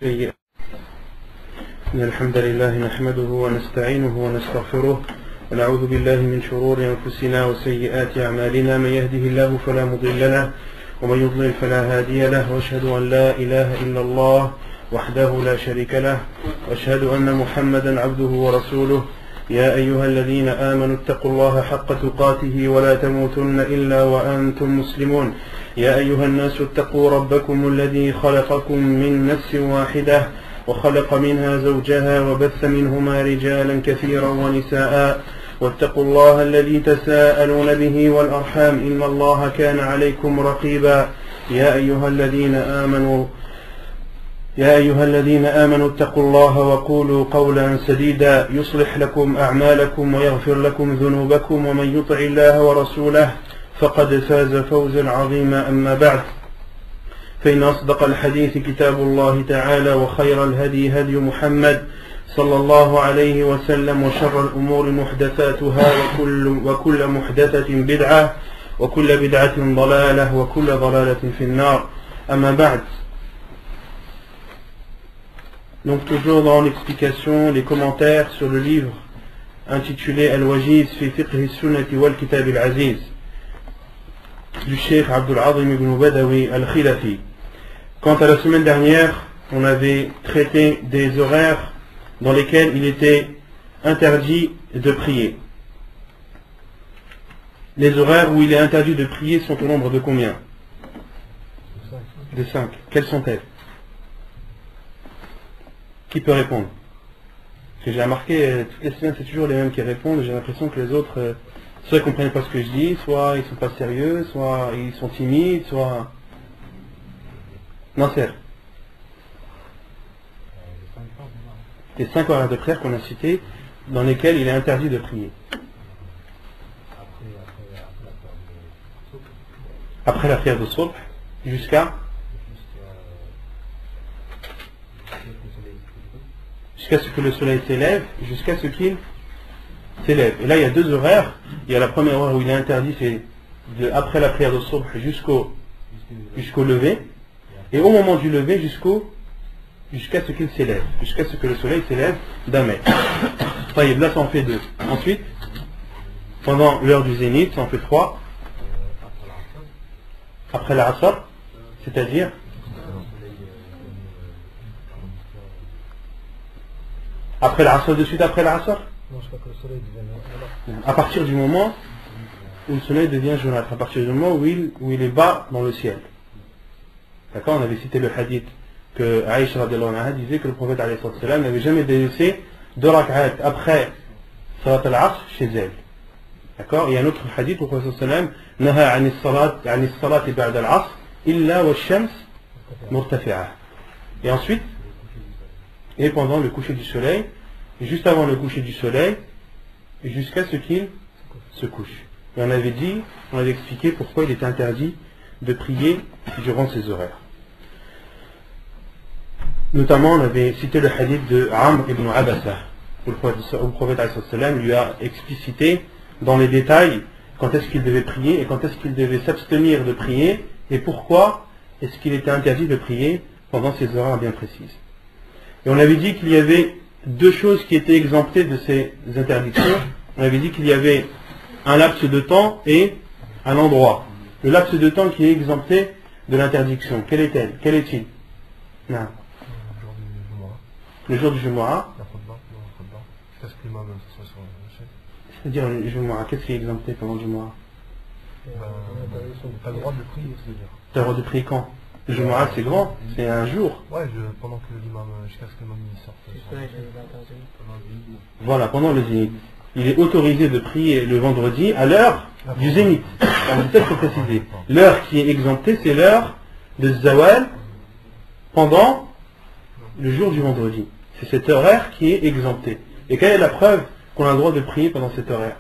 إن الحمد لله نحمده ونستعينه ونستغفره ونعوذ بالله من شرور أنفسنا وسيئات أعمالنا. من يهده الله فلا مضل له ومن يضلل فلا هادي له، وأشهد أن لا إله إلا الله وحده لا شريك له، وأشهد أن محمدا عبده ورسوله. يا أيها الذين آمنوا اتقوا الله حق تقاته ولا تموتن إلا وأنتم مسلمون. يا أيها الناس اتقوا ربكم الذي خلقكم من نفس واحدة وخلق منها زوجها وبث منهما رجالا كثيرا ونساء، واتقوا الله الذي تساءلون به والأرحام إن الله كان عليكم رقيبا. يا أيها الذين آمنوا اتقوا الله وقولوا قولا سديدا يصلح لكم أعمالكم ويغفر لكم ذنوبكم، ومن يطع الله ورسوله فقد فاز فوزا عظيما. أما بعد، فإن أصدق الحديث كتاب الله تعالى، وخير الهدي هدي محمد صلى الله عليه وسلم، وشر الأمور محدثاتها وكل محدثة بدعة وكل بدعة ضلالة وكل ضلالة في النار. أما بعد. Donc toujours dans l'explication, les commentaires sur le livre intitulé Al-Wajiz fi fiqh sunnati wal kitab al-aziz du Cheikh Abdul Azim ibn Badawi al-Khilafi. Quant à la semaine dernière, on avait traité des horaires dans lesquels il était interdit de prier. Les horaires où il est interdit de prier sont au nombre de combien? De 5. Quelles sont-elles? Qui peut répondre? Parce que j'ai remarqué, toutes les semaines c'est toujours les mêmes qui répondent, j'ai l'impression que les autres, soit ils ne comprennent pas ce que je dis, soit ils ne sont pas sérieux, soit ils sont timides, soit... Nasser. Les 5 horaires de prière qu'on a cités, dans lesquels il est interdit de prier. Après la prière de Subh, jusqu'à ce que le soleil s'élève, jusqu'à ce qu'il s'élève. Et là, il y a 2 horaires. Il y a la première heure où il est interdit, c'est après la prière de Subh jusqu'au lever. Et au moment du lever, jusqu'à ce qu'il s'élève, jusqu'à ce que le soleil s'élève d'un mètre. Là, ça en fait 2. Ensuite, pendant l'heure du zénith, ça en fait 3. Après la Asr, c'est-à-dire après la Asr, de suite après la Asr. À partir du moment où le soleil devient jaunâtre, à partir du moment où il est bas dans le ciel. D'accord? On avait cité le hadith que Aïcha radhiyallahu anha disait que le prophète alayhi salam n'avait jamais délaissé 2 rak'at après salat al-asr chez elle. D'accord? Il y a un autre hadith où le prophète sallam naha an as-salat ba'da al-asr illa wa ash-shams murtafi'ah. Et ensuite, et pendant le coucher du soleil, et juste avant le coucher du soleil, jusqu'à ce qu'il se couche. Et on avait expliqué pourquoi il était interdit de prier durant ces horaires. Notamment, on avait cité le hadith de Amr ibn Abasa, où le prophète lui a explicité dans les détails quand est-ce qu'il devait prier et quand est-ce qu'il devait s'abstenir de prier et pourquoi est-ce qu'il était interdit de prier pendant ces horaires bien précises. Et on avait dit qu'il y avait 2 choses qui étaient exemptées de ces interdictions. On avait dit qu'il y avait un laps de temps et un endroit. Le laps de temps qui est exempté de l'interdiction, quel est-il? Non. Le jour du Jumu'ah. C'est-à-dire le Jumu'ah, qu'est-ce qui est exempté pendant le Jumu'ah? T'as le droit de prier, c'est-à-dire. T'as le droit de prier quand? Le Jumu'ah c'est grand, c'est un jour. Ouais, pendant que l'imam, jusqu'à ce que l'imam sorte. Voilà, pendant le zénith. Il est autorisé de prier le vendredi à l'heure du zénith. Alors, peut-être faut préciser. L'heure qui est exemptée, c'est l'heure de Zawal pendant le jour du vendredi. C'est cet horaire qui est exempté. Et quelle est la preuve qu'on a le droit de prier pendant cet horaire?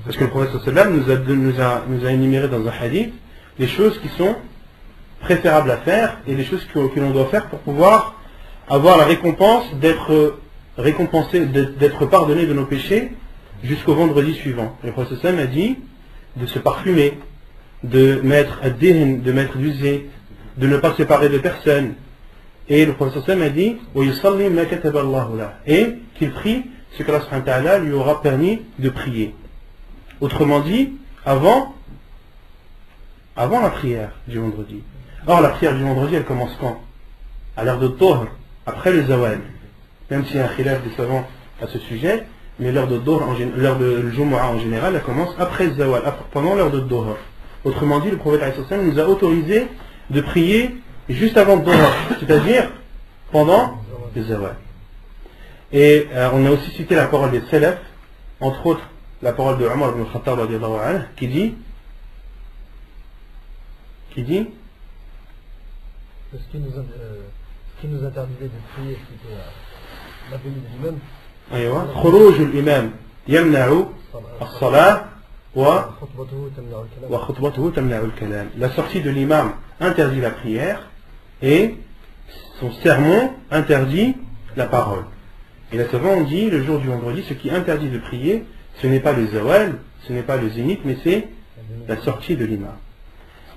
Parce que le prophète nous a énuméré dans un hadith les choses qui sont préférables à faire et les choses que l'on doit faire pour pouvoir avoir la récompense d'être récompensé, d'être pardonné de nos péchés jusqu'au vendredi suivant. Et le prophète a dit de se parfumer, de mettre ad-dihn, de mettre du zayt, de ne pas séparer de personne. Et le prophète sallam a dit وَيُصَلِّ مَا كَتَبَ اللَّهُ لَهُ, et qu'il prie ce qu'Allah subhanahu wa ta'ala lui aura permis de prier. Autrement dit, avant la prière du vendredi. Or la prière du vendredi, elle commence quand? À l'heure de Dhuhr, après le Zawal. Même s'il y a un khilaf des savants à ce sujet, mais l'heure de Dhuhr, l'heure de Jumu'ah en général, elle commence après le Zawal, pendant l'heure de Dhuhr. Autrement dit, le prophète alayhi salam nous a autorisé de prier juste avant le Dhuhr, c'est-à-dire pendant le Zawal. Et on a aussi cité la parole des Salaf, entre autres la parole de Omar ibn Khattab radiyallahu anhu, qui dit ce qui nous interdisait de prier, c'était la venue de l'imam. أيوة خروج الإمام يمنع الصلاة وخطبته تمنع الكلام. La sortie de l'imam interdit la prière et son sermon interdit la parole. Et les savants ont dit le jour du vendredi, ce qui interdit de prier, ce n'est pas le zawal, ce n'est pas le zénith, mais c'est la sortie de l'imam.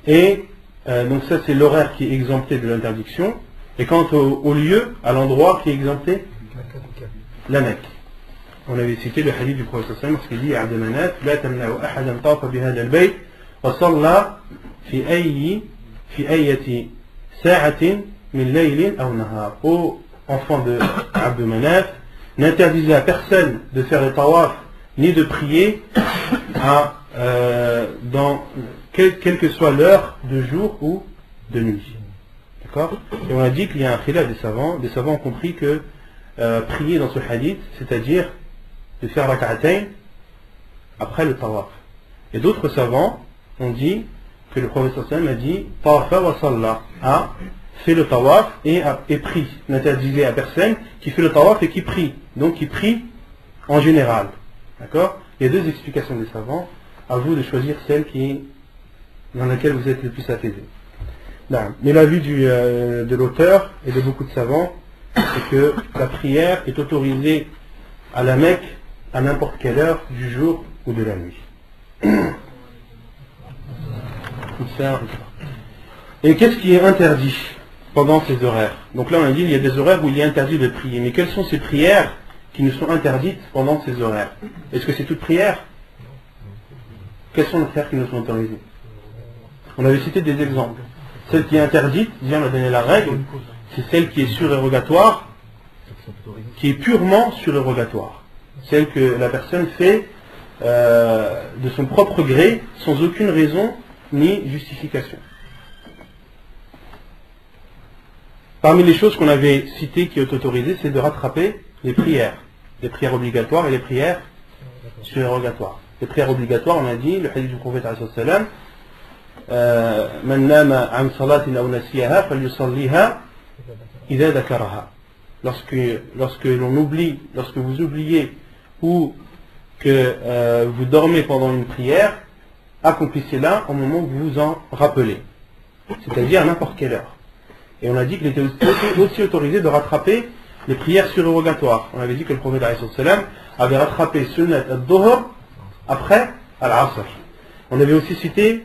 Et donc ça c'est l'horaire qui est exempté de l'interdiction. Et quant au lieu, à l'endroit qui est exempté, la Mecque. On avait cité le hadith du prophète sallallahu alayhi wa sallam, qui dit à Abd Manaf la tamna'u ahadan tafa bi hadha al-bayt wa salla fi ayati sa'atin min laylin aw nahar. Ô enfant de Abd Manaf, n'interdisez à personne de faire le tawaf ni de prier dans quelle que soit l'heure de jour ou de nuit. D'accord? Et on a dit qu'il y a un khilaf des savants. Des savants ont compris que prier dans ce hadith, c'est-à-dire de faire rak'atayn après le tawaf. Et d'autres savants ont dit que le prophète sallallahu alayhi wa sallam a dit tawafa wa salla, fait le tawaf et prie. N'interdisez à personne qui fait le tawaf et qui prie. Donc qui prie en général. D'accord? Il y a deux explications des savants. À vous de choisir celle dans laquelle vous êtes le plus apaisé. Mais l'avis de l'auteur et de beaucoup de savants, c'est que la prière est autorisée à la Mecque à n'importe quelle heure du jour ou de la nuit. Et qu'est-ce qui est interdit pendant ces horaires? Donc là on a dit qu'il y a des horaires où il est interdit de prier. Mais quelles sont ces prières qui nous sont interdites pendant ces horaires? Est-ce que c'est toute prière? Quelles sont les prières qui nous sont autorisées? On avait cité des exemples. Celle qui est interdite, on a donné la règle, c'est celle qui est surérogatoire, qui est purement surérogatoire. Celle que la personne fait de son propre gré, sans aucune raison ni justification. Parmi les choses qu'on avait citées qui est autorisées, c'est de rattraper les prières obligatoires et les prières surérogatoires. Les prières obligatoires, on a dit, le hadith du prophète sallallahu alayhi wa sallam, من نام عن صلاة أو نسيها فليصليها إذا ذكرها. Lorsque l'on oublie, lorsque vous oubliez ou que vous dormez pendant une prière, accomplissez-la au moment où vous vous en rappelez, c'est-à-dire à n'importe quelle heure. Et on a dit qu'il était aussi autorisé de rattraper les prières surérogatoires. On avait dit que le prophète avait rattrapé sunnat al-dhuhr après al-asr. On avait aussi cité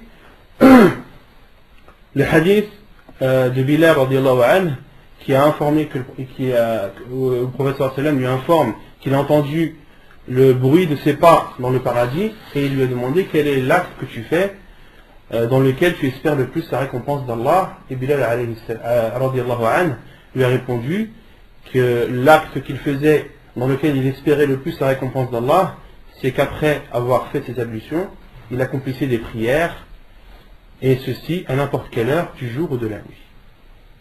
le hadith de Bilal radiyallahu anhu, qui a informé le prophète sallallahu alayhi wa sallam lui informe qu'il a entendu le bruit de ses pas dans le paradis, et il lui a demandé quel est l'acte que tu fais dans lequel tu espères le plus la récompense d'Allah. Et Bilal radiyallahu anhu lui a répondu que l'acte qu'il faisait dans lequel il espérait le plus la récompense d'Allah, c'est qu'après avoir fait ses ablutions, il accomplissait des prières, et ceci à n'importe quelle heure du jour ou de la nuit.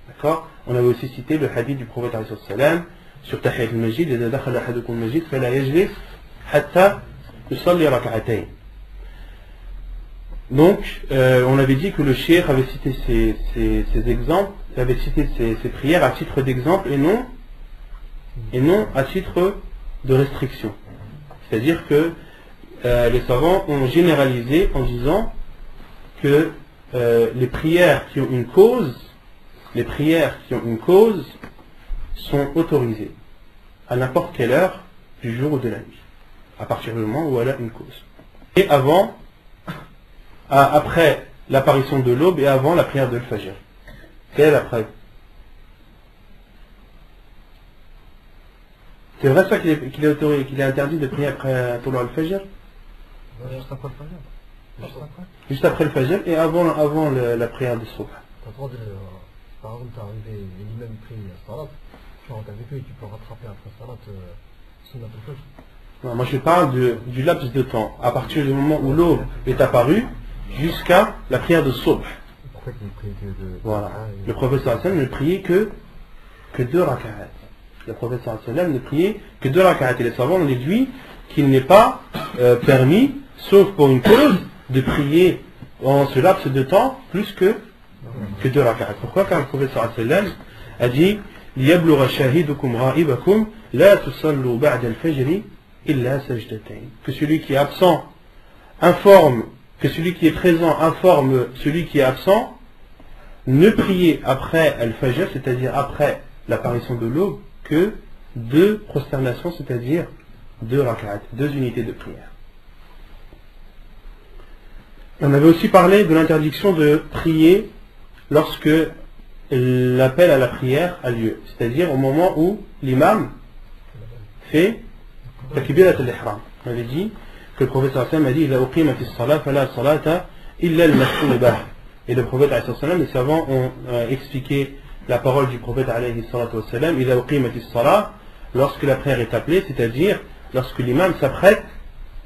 D'accord? On avait aussi cité le hadith du prophète alayhi salam sur Tahiyat al-Majid, إذا دخل أحدكم المسجد فلا يجلس حتى يصلي ركعتين. Donc, on avait dit que le cheikh avait cité ces exemples, avait cité ces prières à titre d'exemple et non à titre de restriction. C'est-à-dire que les savants ont généralisé en disant que les prières qui ont une cause, sont autorisées à n'importe quelle heure du jour ou de la nuit, à partir du moment où elle a une cause. Et après l'apparition de l'aube et avant la prière de l'Fajr. Quelle est la preuve? C'est vrai ça qu'il est interdit de prier après Toulou al-Fajr? Juste après le Fajr. Juste après. Juste après le Fajr et avant la prière de Subh. T'as le droit de... Par exemple, t'es arrivé et l'imam prie Salat, tu rentres avec eux et tu peux rattraper après Salat Sunnat al-Fajr. Non, moi je parle du laps de temps, à partir du moment où l'aube est apparue jusqu'à la prière de Subh. Pourquoi qu'il prie que de... Voilà. Le prophète sallallahu alayhi wa sallam ne priait que 2 rak'at. Le prophète sallallahu alayhi wa sallam ne priait que 2 rak'at. Et les savants ont déduit qu'il n'est pas permis, sauf pour une cause, de prier en ce laps de temps plus que 2 rak'at. Pourquoi? Car le prophète sallallahu alayhi wa sallam a dit لِيَبْلُغَ شَاهِدُكُمْ غَائِبَكُمْ لَا تُصَلُّوا بَعْدَ الْفَجْرِ إِلَّا سَجْدَتَيْنِ. Que celui qui est absent informe, que celui qui est présent informe celui qui est absent, ne priez après Al-Fajr, c'est-à-dire après l'apparition de l'aube, que 2 prosternations, c'est-à-dire 2 rak'at, 2 unités de prière. On avait aussi parlé de l'interdiction de prier lorsque l'appel à la prière a lieu, c'est-à-dire au moment où l'imam fait takbirat al-ihram. On avait dit que le prophète sallallahu alayhi wa sallam a dit إِذَا أُقِيمَتِ الصَّلَاةَ فَلَا صَلَاةَ إِلَّا الْمَكْتُوبَةَ. Et le prophète alayhi wa sallam, les savants ont expliqué la parole du prophète alayhi wa sallam إِذَا أُقِيمَتِ الصَّلَاةَ, lorsque la prière est appelée, c'est-à-dire lorsque l'imam s'apprête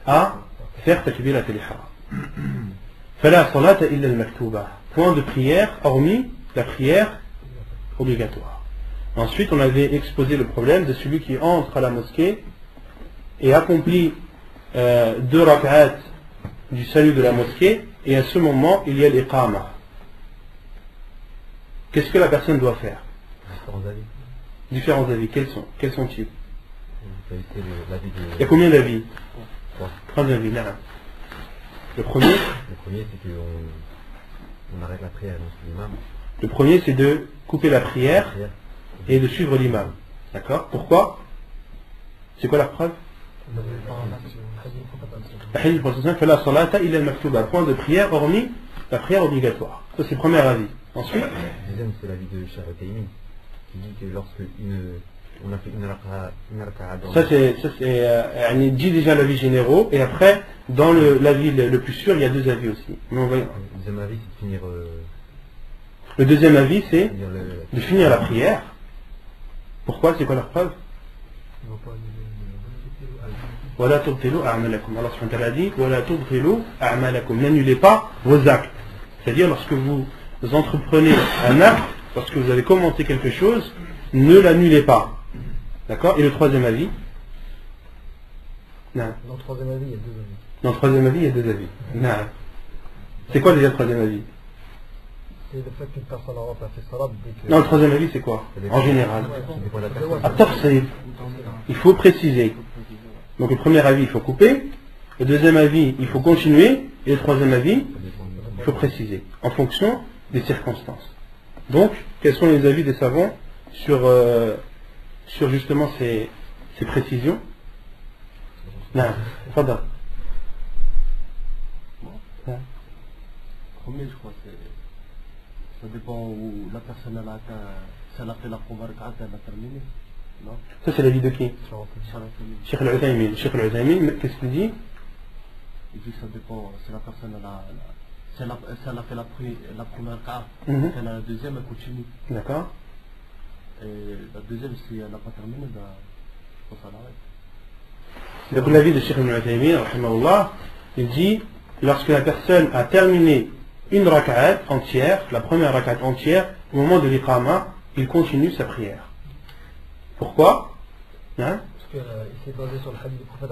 à faire takbirat al-ihram. فَلَا صَلَاةَ إِلَّا الْمَكْتُوبَةَ. Point de prière hormis la prière obligatoire. Ensuite, on avait exposé le problème de celui qui entre à la mosquée et accomplit 2 rak'at du salut de la mosquée, et à ce moment, il y a l'iqama. Qu'est-ce que la personne doit faire? Différents avis. Quels sont-ils? Il y a combien d'avis? 3 avis. Là. Le premier, c'est qu'on arrête la prière avec l'imam. Le premier, c'est de couper la prière et de suivre l'imam. D'accord? Pourquoi? C'est quoi la preuve? Point de prière hormis la prière obligatoire. Ça, c'est le premier avis. Ensuite, le deuxième, c'est l'avis de Cheikh Al-Uthaymeen qui dit que lorsque on a fait une raka'a dans... Ça c'est on dit déjà l'avis généraux, et après, dans l'avis le plus sûr, il y a 2 avis aussi. Mais on va... Le deuxième avis, c'est de finir... Le deuxième avis, c'est de finir la prière. Pourquoi? C'est quoi la preuve? Wala tubtilu a'malakum. Allah subhanahu wa ta'ala dit Wala tubtilu a'malakum. N'annulez pas vos actes. C'est-à-dire, lorsque vous entreprenez un acte, lorsque vous avez commenté quelque chose, ne l'annulez pas. D'accord? Et le troisième avis? Non. Dans le troisième avis, il y a 2 avis. Dans le troisième avis, il y a 2 avis. Non. C'est quoi déjà le troisième avis? C'est le fait qu'une personne aura pas fait salat dès que... Non, le troisième avis, c'est quoi? En général. Il faut préciser. Donc le premier avis, il faut couper. Le deuxième avis, il faut continuer. Et le troisième avis, il faut préciser. En fonction des circonstances. Donc, quels sont les avis des savants sur justement ces précisions? Non, pardon. Premier, je crois, ça dépend où la personne a atteint, si elle a fait la première rak'at, elle a terminé. Non? Ça, c'est l'avis de qui? Cheikh Al-Uthaymeen. Cheikh Al-Uthaymeen, qu'est-ce qu'il dit? Il dit que ça dépend, si la personne si elle a fait la première rak'at, si elle a la deuxième, elle continue. D'accord. Et la deuxième, si elle n'a pas terminé, ben, je pense qu'elle arrête. Donc l'avis de Cheikh Al-Uthaymeen, rahimahullah, il dit, lorsque la personne a terminé une rak'at entière, la première rak'at entière, au moment de l'iqama, il continue sa prière. Pourquoi? Hein? Parce qu'il s'est basé sur le hadith du prophète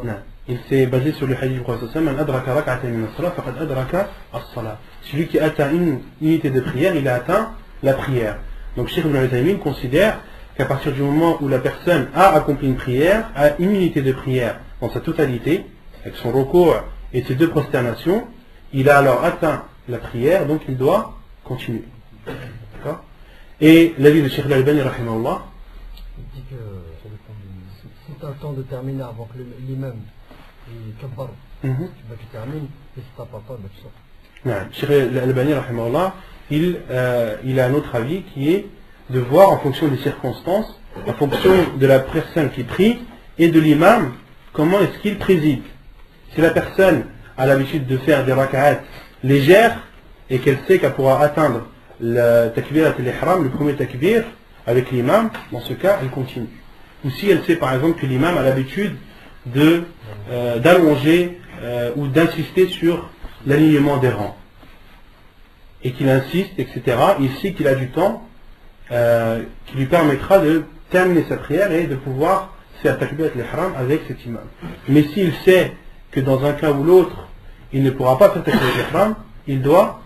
non. Il s'est basé sur le hadith du prophète celui qui atteint une unité de prière, il a atteint la prière. Donc Cheikh Ibn Uthaymeen considère qu'à partir du moment où la personne a accompli une prière, a une unité de prière dans sa totalité, avec son recours et ses 2 prosternations, il a alors atteint la prière, donc il doit continuer. D'accord? Et l'avis de Cheikh Al-Albani, il dit que ça dépend si tu as le temps de terminer avant que l'imam يكبروا باش تعمل يستطيع باش تصح. نعم Cheikh Al-Albani rahimahullah il a un autre avis qui est de voir en fonction des circonstances, en fonction de la personne qui prie et de l'imam, comment est-ce qu'il préside. Si la personne a l'habitude de faire des rak'at légères et qu'elle sait qu'elle pourra atteindre le takbirat al-ihram, le premier takbir, avec l'imam, dans ce cas, elle continue. Ou si elle sait par exemple que l'imam a l'habitude d'allonger ou d'insister sur l'alignement des rangs, et qu'il insiste, etc., il sait qu'il a du temps qui lui permettra de terminer sa prière et de pouvoir faire takbirat al-ihram avec cet imam. Mais s'il sait que dans un cas ou l'autre, il ne pourra pas faire takbirat al-ihram, il doit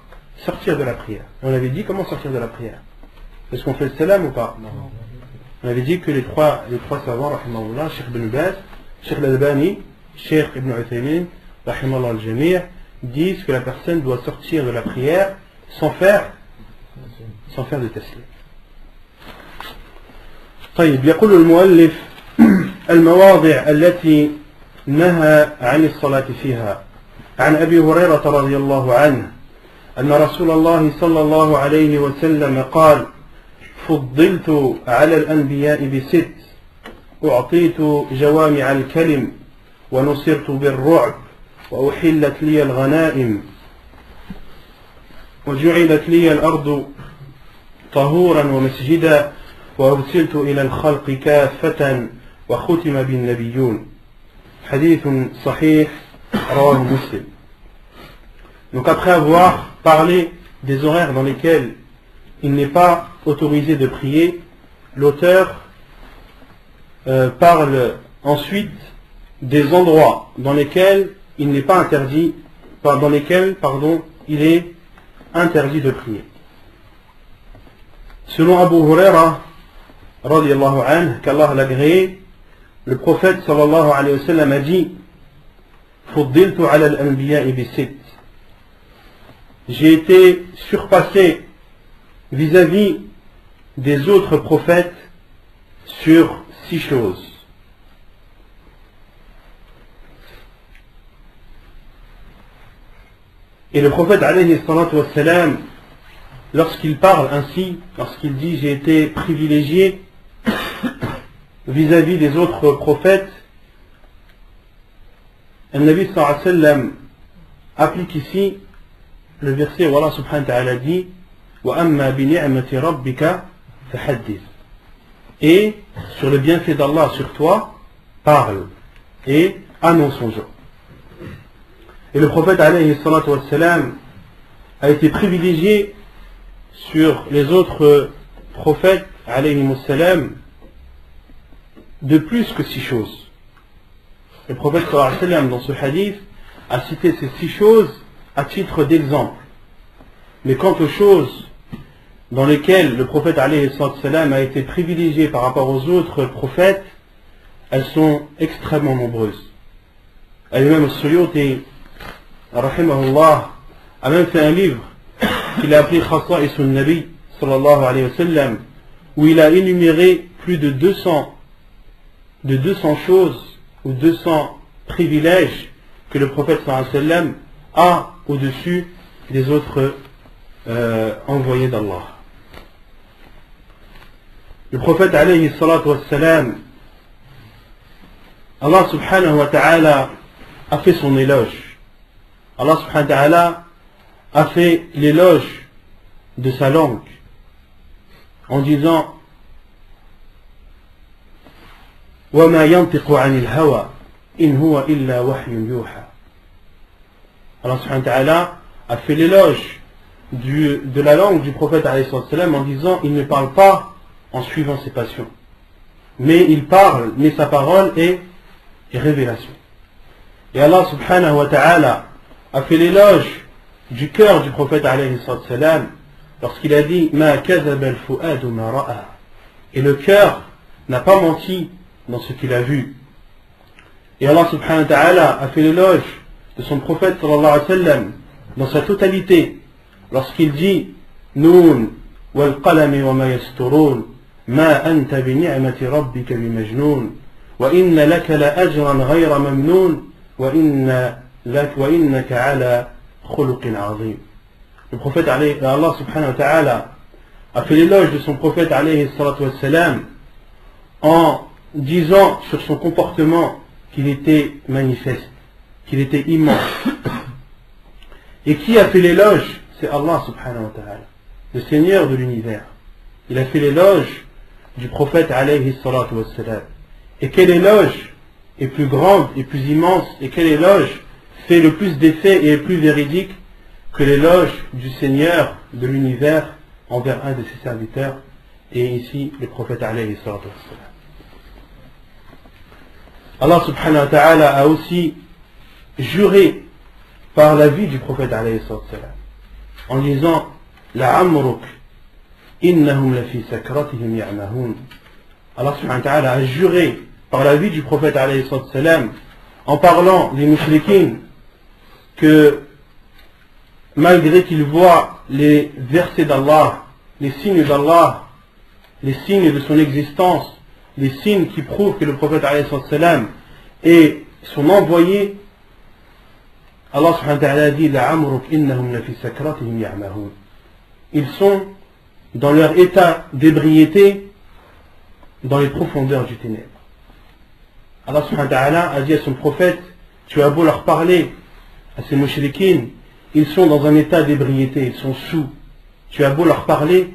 sortir de la prière. On avait dit comment sortir de la prière. Est-ce qu'on fait le salam ou pas? Non. On avait dit que les trois savants, rahimahullah, Cheikh Ibn Baz, Cheikh Al-Albani, Cheikh Ibn Uthaymin, rahimahullah al-Jami', disent que la personne doit sortir de la prière sans faire de taslim. طيب يقول المؤلف المواضع التي نهى عن الصلاة فيها عن أبي هريرة رضي الله عنه أن رسول الله صلى الله عليه وسلم قال فضلت على الأنبياء بست أعطيت جوامع الكلم ونصرت بالرعب وأحلت لي الغنائم وجعلت لي الأرض طهورا ومسجدا وأرسلت إلى الخلق كافة وختم بالنبيون حديث صحيح رواه مسلم. Donc après avoir parlé des horaires dans lesquels il n'est pas autorisé de prier, l'auteur parle ensuite des endroits dans lesquels il n'est pas interdit, dans lesquels, il est interdit de prier. Selon Abu Huraira, radiyallahu anhu, qu'Allah l'agréé, le prophète sallallahu alayhi wa sallam a dit Fuddiltu ala al-anbiya'i bisit. J'ai été surpassé vis-à-vis des autres prophètes sur 6 choses. Et le prophète alayhi salatu wassalam, lorsqu'il parle ainsi, lorsqu'il dit j'ai été privilégié vis-à-vis des autres prophètes, le Nabi sallallahu alayhi wa sallam applique ici le verset où Allah subhanahu wa ta'ala dit وَأَمَّا بِنِعْمَةِ رَبِّكَ فَحَدِّثْ. Et sur le bienfait d'Allah sur toi, parle et annonce aux gens. Et le prophète alayhi salatu wassalam a été privilégié sur les autres prophètes alayhi wassalam de plus que 6 choses. Le prophète sallallahu alayhi wa sallam dans ce hadith a cité ces 6 choses à titre d'exemple. Mais quant aux choses dans lesquelles le prophète alayhi sallam a été privilégié par rapport aux autres prophètes, elles sont extrêmement nombreuses. Al-Imam al-Suyuti rahimahullah a même fait un livre qu'il a appelé Khasa'is al-Nabi sallallahu alayhi wa sallam, où il a énuméré plus de 200 choses ou 200 privilèges que le prophète sallallahu alayhi wa sallam a au-dessus des autres envoyés d'Allah. Le prophète alayhi salatu wassalam, Allah subhanahu wa ta'ala a fait son éloge. Allah subhanahu wa ta'ala a fait l'éloge de sa langue en disant وَمَا يَنْطِقُ عَنِ الْهَوَى إِنْ هُوَ إِلَّا وَحْيٌ يُوحَى. Allah subhanahu wa ta'ala a fait l'éloge de la langue du prophète alayhi salam en disant il ne parle pas en suivant ses passions, mais il parle, mais sa parole est révélation. Et Allah subhanahu wa ta'ala a fait l'éloge du cœur du prophète alayhi salam lorsqu'il a dit ma kazaba al-fu'adu ma ra'a. Et le cœur n'a pas menti dans ce qu'il a vu. Et Allah subhanahu wa ta'ala a fait l'éloge de son prophète sallallahu alayhi wa sallam dans sa totalité lorsqu'il dit Noun wal qalami wa ma yasturun ma anta bi ni'mati rabbika bi majnun wa inna laka la ajran ghayra mamnun وَإِنَّكَ عَلَى خُلُقٍ عَظِيمٍ. Le prophète, Allah subhanahu wa ta'ala, a fait l'éloge de son prophète alayhi salatu wassalam en disant sur son comportement qu'il était manifeste, qu'il était immense. Et qui a fait l'éloge? C'est Allah subhanahu wa ta'ala, le Seigneur de l'univers. Il a fait l'éloge du prophète alayhi salatu wassalam. Et quel éloge est plus grande et plus immense, et quel éloge fait le plus d'effet et est plus véridique que l'éloge du Seigneur de l'univers envers un de ses serviteurs, et ici le prophète alayhi salatu wassalam. Allah subhanahu wa ta'ala a aussi juré par la vie du prophète alayhi salatu wassalam en disant la'amruk innahum lafi sakratihim ya'mahun. Allah subhanahu wa ta'ala a juré par la vie du prophète alayhi salatu wassalam en parlant des mushrikines que malgré qu'ils voient les versets d'Allah, les signes d'Allah, les signes de son existence, les signes qui prouvent que le prophète alayhi salam est son envoyé, Allah subhanahu wa ta'ala dit la'amruk innahum lafi sakratihim ya'mahun. Ils sont dans leur état d'ébriété dans les profondeurs du ténèbre. Allah subhanahu wa ta'ala a dit à son prophète, tu as beau leur parler, à ces mushrikines, ils sont dans un état d'ébriété, ils sont sous. Tu as beau leur parler,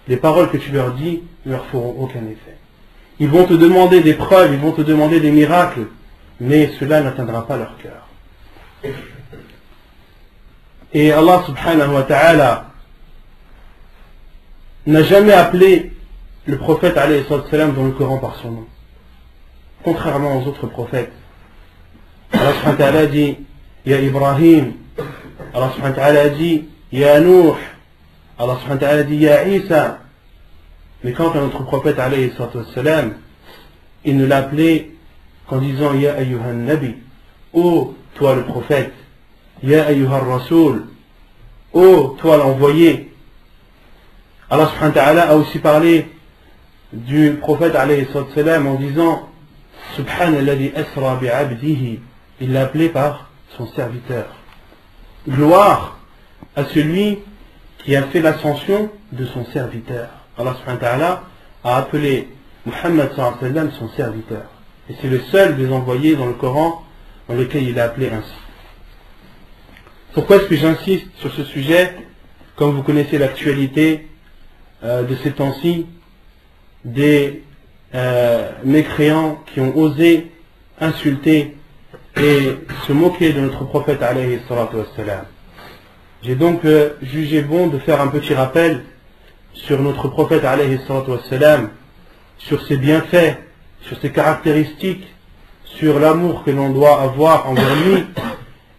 les paroles que tu leur dis ne leur feront aucun effet. Ils vont te demander des preuves, ils vont te demander des miracles, mais cela n'atteindra pas leur cœur. Et Allah subhanahu wa ta'ala n'a jamais appelé le prophète alayhi salam dans le Coran par son nom, contrairement aux autres prophètes. Allah subhanahu wa ta'ala dit Ya Ibrahim, Allah subhanahu wa ta'ala dit Ya Nuh, Allah subhanahu wa ta'ala dit Ya Isa. Mais quant à notre prophète alayhi salam, il ne l'a appelé qu'en disant Ya ayyuhan nabi, ô toi le prophète, Ya ayyuhan rasoul, ô toi l'envoyé. Allah subhanahu wa ta'ala a aussi parlé du prophète alayhi salam en disant Subhanalladhi asra bi'abdihi, il l'a appelé par son serviteur. Gloire à celui qui a fait l'ascension de son serviteur. Allah subhanahu wa ta'ala a appelé Muhammad sallallahu alayhi wa sallam son serviteur. Et c'est le seul des envoyés dans le Coran dans lequel il est appelé ainsi. Pourquoi est-ce que j'insiste sur ce sujet? Comme vous connaissez l'actualité de ces temps-ci, des mécréants qui ont osé insulter et se moquer de notre prophète alayhi salatu wassalam. J'ai donc jugé bon de faire un petit rappel sur notre prophète alayhi salatu wassalam, sur ses bienfaits, sur ses caractéristiques, sur l'amour que l'on doit avoir envers lui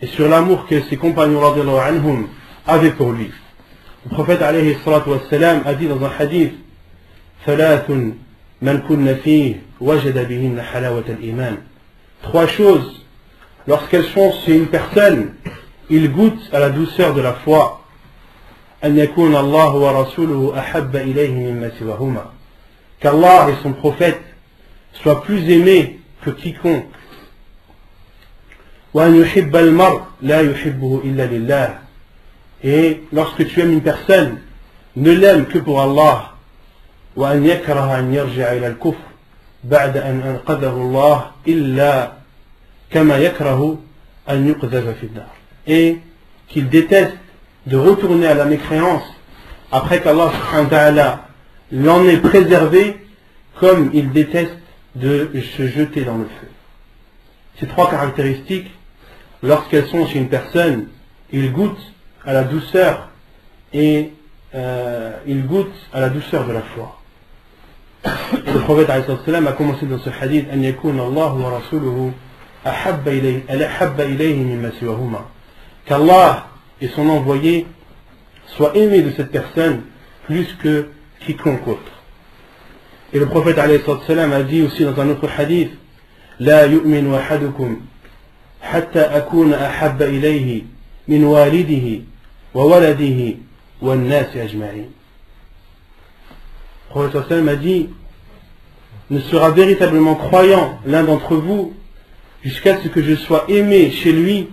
et sur l'amour que ses compagnons radiyallahu anhum avaient pour lui. Le prophète alayhi salatu wassalam a dit dans un hadith Thalathun man kunna fihi wajada bihinna halawat al-iman. Trois choses, lorsqu'elles sont chez une personne, il goûte à la douceur de la foi. An yakuna Allah wa rasuluhu ahabba ilayhi mimma siwahuma. Qu'Allah et son prophète soient plus aimés que quiconque. Wa an yuhibba al-mar la yuhibbuhu illa lillah. Et lorsque tu aimes une personne, ne l'aime que pour Allah. Wa an yakraha an yarji'a ila al-kufr ba'da an anqadhahu Allah illa kama yakrahu an yuqdhafa fi an-nar. Et qu'il déteste de retourner à la mécréance après qu'Allah subhanahu wa ta'ala l'en ait préservé, comme il déteste de se jeter dans le feu. Ces trois caractéristiques, lorsqu'elles sont chez une personne, il goûte à la douceur et il goûte à la douceur de la foi. Et le prophète alayhi salam a commencé dans ce hadith an yakuna Allah wa rasuluhu ahabba ilayhi mimma siwahuma. Qu'Allah et son envoyé soient aimés de cette personne plus que quiconque autre. Et le prophète alayhi salam a dit aussi dans un autre hadith La yu'minu ahadukum hatta akuna ahabba ilayhi min walidihi wa waladihi wa an-nasi ajma'in. Le prophète sallam a dit ne sera véritablement croyant l'un d'entre vous jusqu'à ce que je sois aimé chez lui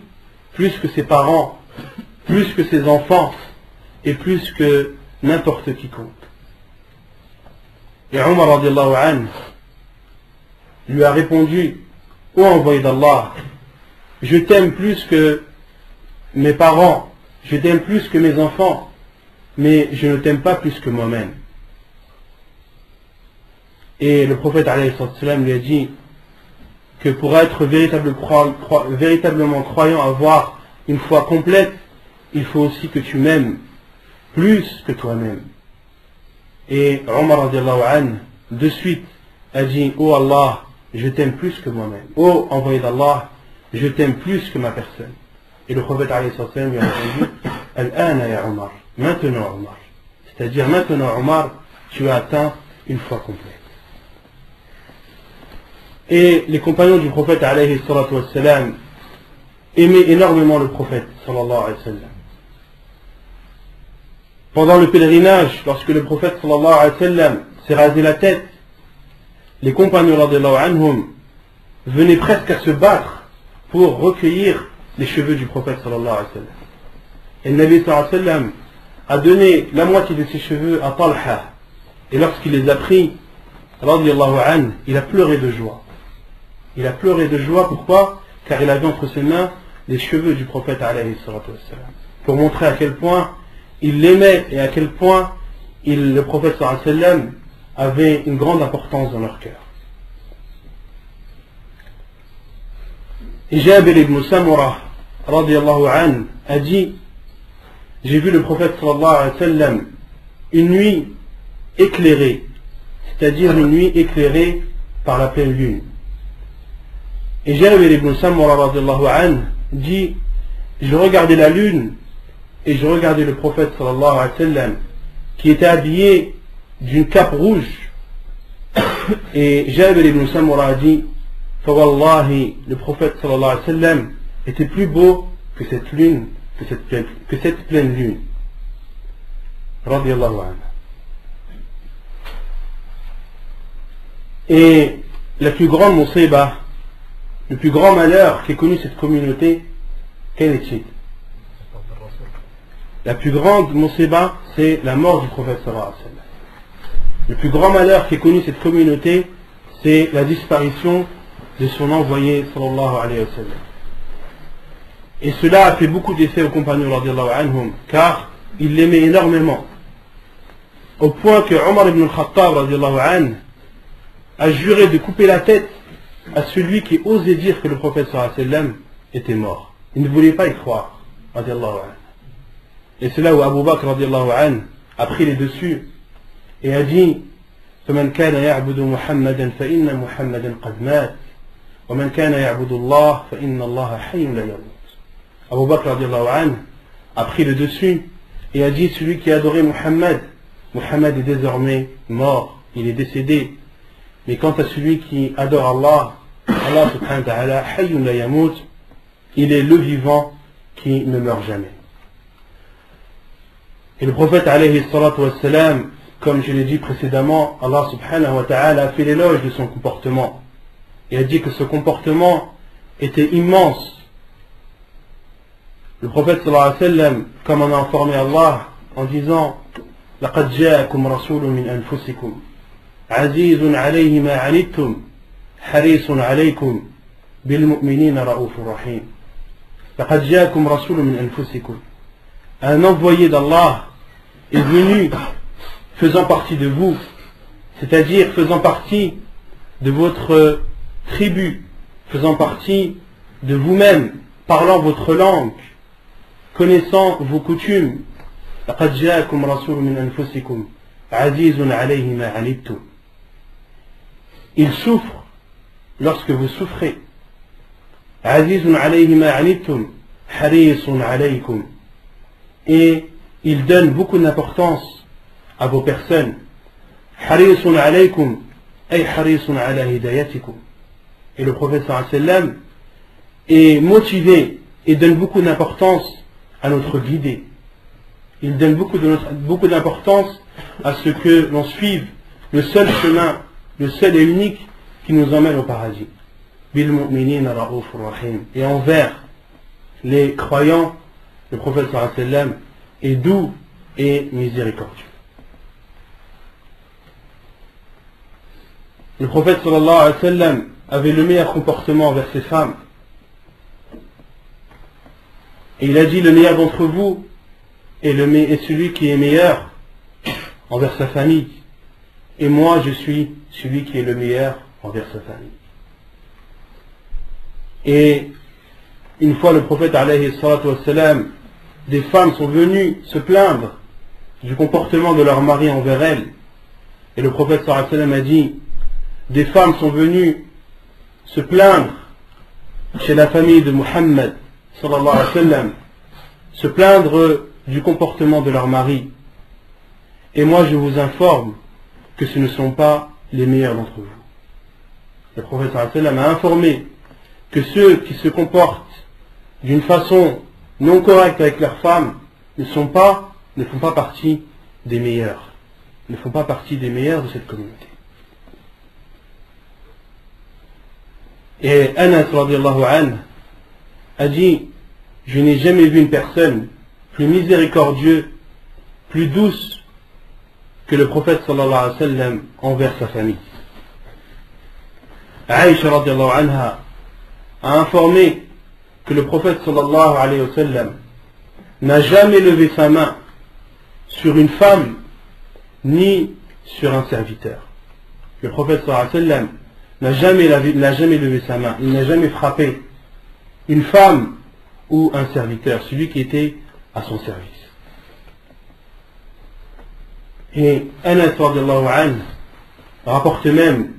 plus que ses parents, plus que ses enfants et plus que n'importe quiconque. Et Omar radiallahu anhu lui a répondu: ô envoyé d'Allah, je t'aime plus que mes parents, je t'aime plus que mes enfants, mais je ne t'aime pas plus que moi-même. Et le prophète alayhi salam lui a dit que pour être véritablement croyant, avoir une foi complète, il faut aussi que tu m'aimes plus que toi-même. Et Omar radiallahu anhu de suite a dit: ô Allah, je t'aime plus que moi-même. Ô envoyé d'Allah, je t'aime plus que ma personne. Et le prophète alayhi salam lui a répondu: Al-ana ya Omar, maintenant Omar. C'est-à-dire maintenant Omar, tu as atteint une foi complète. Et les compagnons du prophète alayhi salatu wassalam aimaient énormément le prophète sallallahu alayhi wa sallam. Pendant le pèlerinage, lorsque le prophète sallallahu alayhi wa sallam s'est rasé la tête, les compagnons radiallahu anhum venaient presque à se battre pour recueillir les cheveux du prophète sallallahu alayhi wa sallam. Et le Nabi sallallahu alayhi wa sallam a donné la moitié de ses cheveux à Talha. Et lorsqu'il les a pris, radiallahu anhu, il a pleuré de joie. Il a pleuré de joie, pourquoi? Car il avait entre ses mains les cheveux du prophète alayhi salatu wassalam. Pour montrer à quel point il l'aimait et à quel point le prophète sallallahu alayhi wa sallam avait une grande importance dans leur cœur. Et Jabir ibn Samurah radiallahu anhu a dit: j'ai vu le prophète sallallahu alayhi wa sallam une nuit éclairée, c'est-à-dire une nuit éclairée par la pleine lune. Et Jabir ibn Samurah radiallahu anhu dit: je regardais la lune et je regardais le prophète sallallahu alayhi wa sallam qui était habillé d'une cape rouge. Et Jabir ibn Samurah a dit: Fawallahi, le prophète sallallahu alayhi wa sallam était plus beau que cette lune, que cette pleine lune. Radiallahu anhu. Et la plus grande musiba, le plus grand malheur qu'ait connu cette communauté, quel est-il? La plus grande musiba, c'est la mort du prophète sallallahu alayhi wa sallam. Le plus grand malheur qu'ait connu cette communauté, c'est la disparition de son envoyé sallallahu alayhi wa sallam. Et cela a fait beaucoup d'effet aux compagnons radiallahu anhum, car ils l'aimaient énormément, au point que Omar ibn al-Khattab radiallahu anhu a juré de couper la tête à celui qui osait dire que le prophète sallallahu alayhi wa sallam était mort. Il ne voulait pas y croire, radiallahu anhu. Et c'est là où Abu Bakr radiallahu anhu a pris les dessus et a dit: فمن كان يعبد محمدا فإن محمدا قد مات ومن كان يعبد الله فإن الله حي لا يموت. Abu Bakr radiallahu anhu a pris le dessus et a dit: celui qui adorait Muhammad, Muhammad est désormais mort, il est décédé. Mais quant à celui qui adore Allah, Allah subhanahu wa ta'ala, hayyun la yamut, il est le vivant qui ne meurt jamais. Et le prophète alayhi salatu wassalam, comme je l'ai dit précédemment, Allah subhanahu wa ta'ala a fait l'éloge de son comportement et a dit que ce comportement était immense. Le prophète sallallahu alayhi wa sallam, comme en a informé Allah en disant: لقد جاءكم رسول من أنفسكم عزيز عليه ما عنتم حريص عليكم بالمؤمنين رؤوف رحيم. لقد جاءكم رسول من أنفسكم. Un envoyé d'Allah est venu faisant partie de vous, c'est-à-dire faisant partie de votre tribu, faisant partie de vous-même, parlant votre langue, connaissant vos coutumes. لقد جاءكم رسول من أنفسكم عزيز عليه ما عنتم. Il souffre lorsque vous souffrez. عزيز عليه ما عنتم حريص عليكم. Et il donne beaucoup d'importance à vos personnes. حريص عليكم أي حريص على هدايتكم. Et le prophète sallallahu alayhi wa sallam est motivé et donne beaucoup d'importance à notre guidée. Il donne beaucoup d'importance à ce que l'on suive le seul chemin, le seul et unique qui nous emmène au paradis. bil mu'minina ra'ufur rahim. Et envers les croyants, le prophète sallallahu alayhi wa sallam est doux et miséricordieux. Le prophète sallallahu alayhi wa sallam avait le meilleur comportement envers ses femmes. Et il a dit: le meilleur d'entre vous est celui qui est meilleur envers sa famille. Et moi, je suis celui qui est le meilleur envers sa famille. Et une fois, le prophète alayhi salatu wassalam, des femmes sont venues se plaindre du comportement de leur mari envers elles. Et le prophète sallallahu alayhi wa sallam a dit: des femmes sont venues se plaindre chez la famille de Muhammad sallallahu alayhi wa sallam, se plaindre du comportement de leur mari. Et moi, je vous informe que ce ne sont pas les meilleurs d'entre vous. Le prophète sallallahu alayhi wa sallam a informé que ceux qui se comportent d'une façon non correcte avec leurs femmes ne font pas partie des meilleurs. Ne font pas partie des meilleurs de cette communauté. Et Anas radiallahu anhu a dit: je n'ai jamais vu une personne plus miséricordieuse, plus douce que le prophète sallallahu alayhi wa sallam envers sa famille. Aïcha radiallahu anha a informé que le prophète sallallahu alayhi wa sallam n'a jamais levé sa main sur une femme ni sur un serviteur. Le prophète sallallahu alayhi wa sallam n'a jamais levé sa main, il n'a jamais frappé une femme ou un serviteur, celui qui était à son service. Et Anas radiallahu anhu rapporte même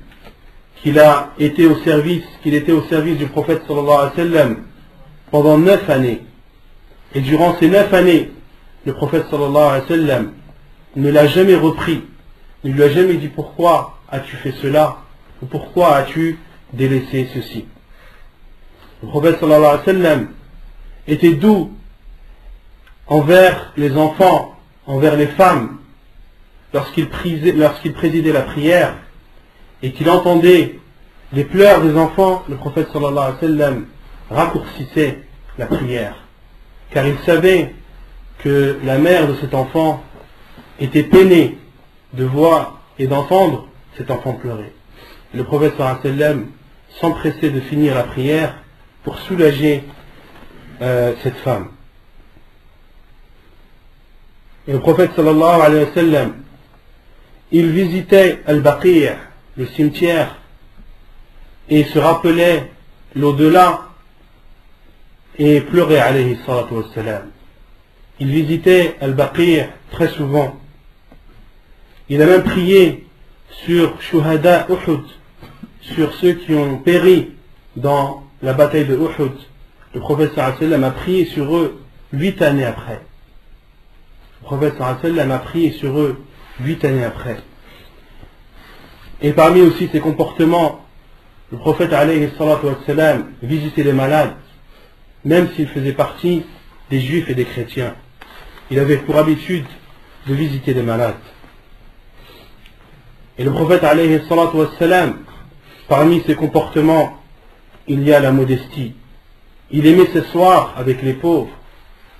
qu'il était au service du prophète sallallahu alayhi wa sallam pendant 9 années. Et durant ces 9 années, le prophète sallallahu alayhi wa sallam ne l'a jamais repris, ne lui a jamais dit: pourquoi as-tu fait cela, ou pourquoi as-tu délaissé ceci. Le prophète sallallahu alayhi wa sallam était doux envers les enfants, envers les femmes, lorsqu'il présidait la prière et qu'il entendait les pleurs des enfants. Le prophète sallallahu alayhi wa sallam raccourcissait la prière, car il savait que la mère de cet enfant était peinée de voir et d'entendre cet enfant pleurer. Le prophète sallallahu alayhi wa sallam s'empressait de finir la prière pour soulager cette femme. Et le prophète sallallahu alayhi wa sallam, il visitait Al-Baqi', le cimetière, et se rappelait l'au-delà et pleurait alayhi salatu wa salam. Il visitait Al-Baqi' très souvent. Il a même prié sur Shuhada Uhud, sur ceux qui ont péri dans la bataille de Uhud. Le prophète sallallahu alayhi wa sallam a prié sur eux 8 années après. Le prophète sallallahu alayhi wa sallam a prié sur eux 8 années après. Et parmi aussi ses comportements, le prophète alayhi salatu wa sallam visitait les malades, même s'il faisait partie des juifs et des chrétiens. Il avait pour habitude de visiter les malades. Et le prophète alayhi salatu wa sallam, parmi ses comportements, il y a la modestie. Il aimait s'asseoir avec les pauvres,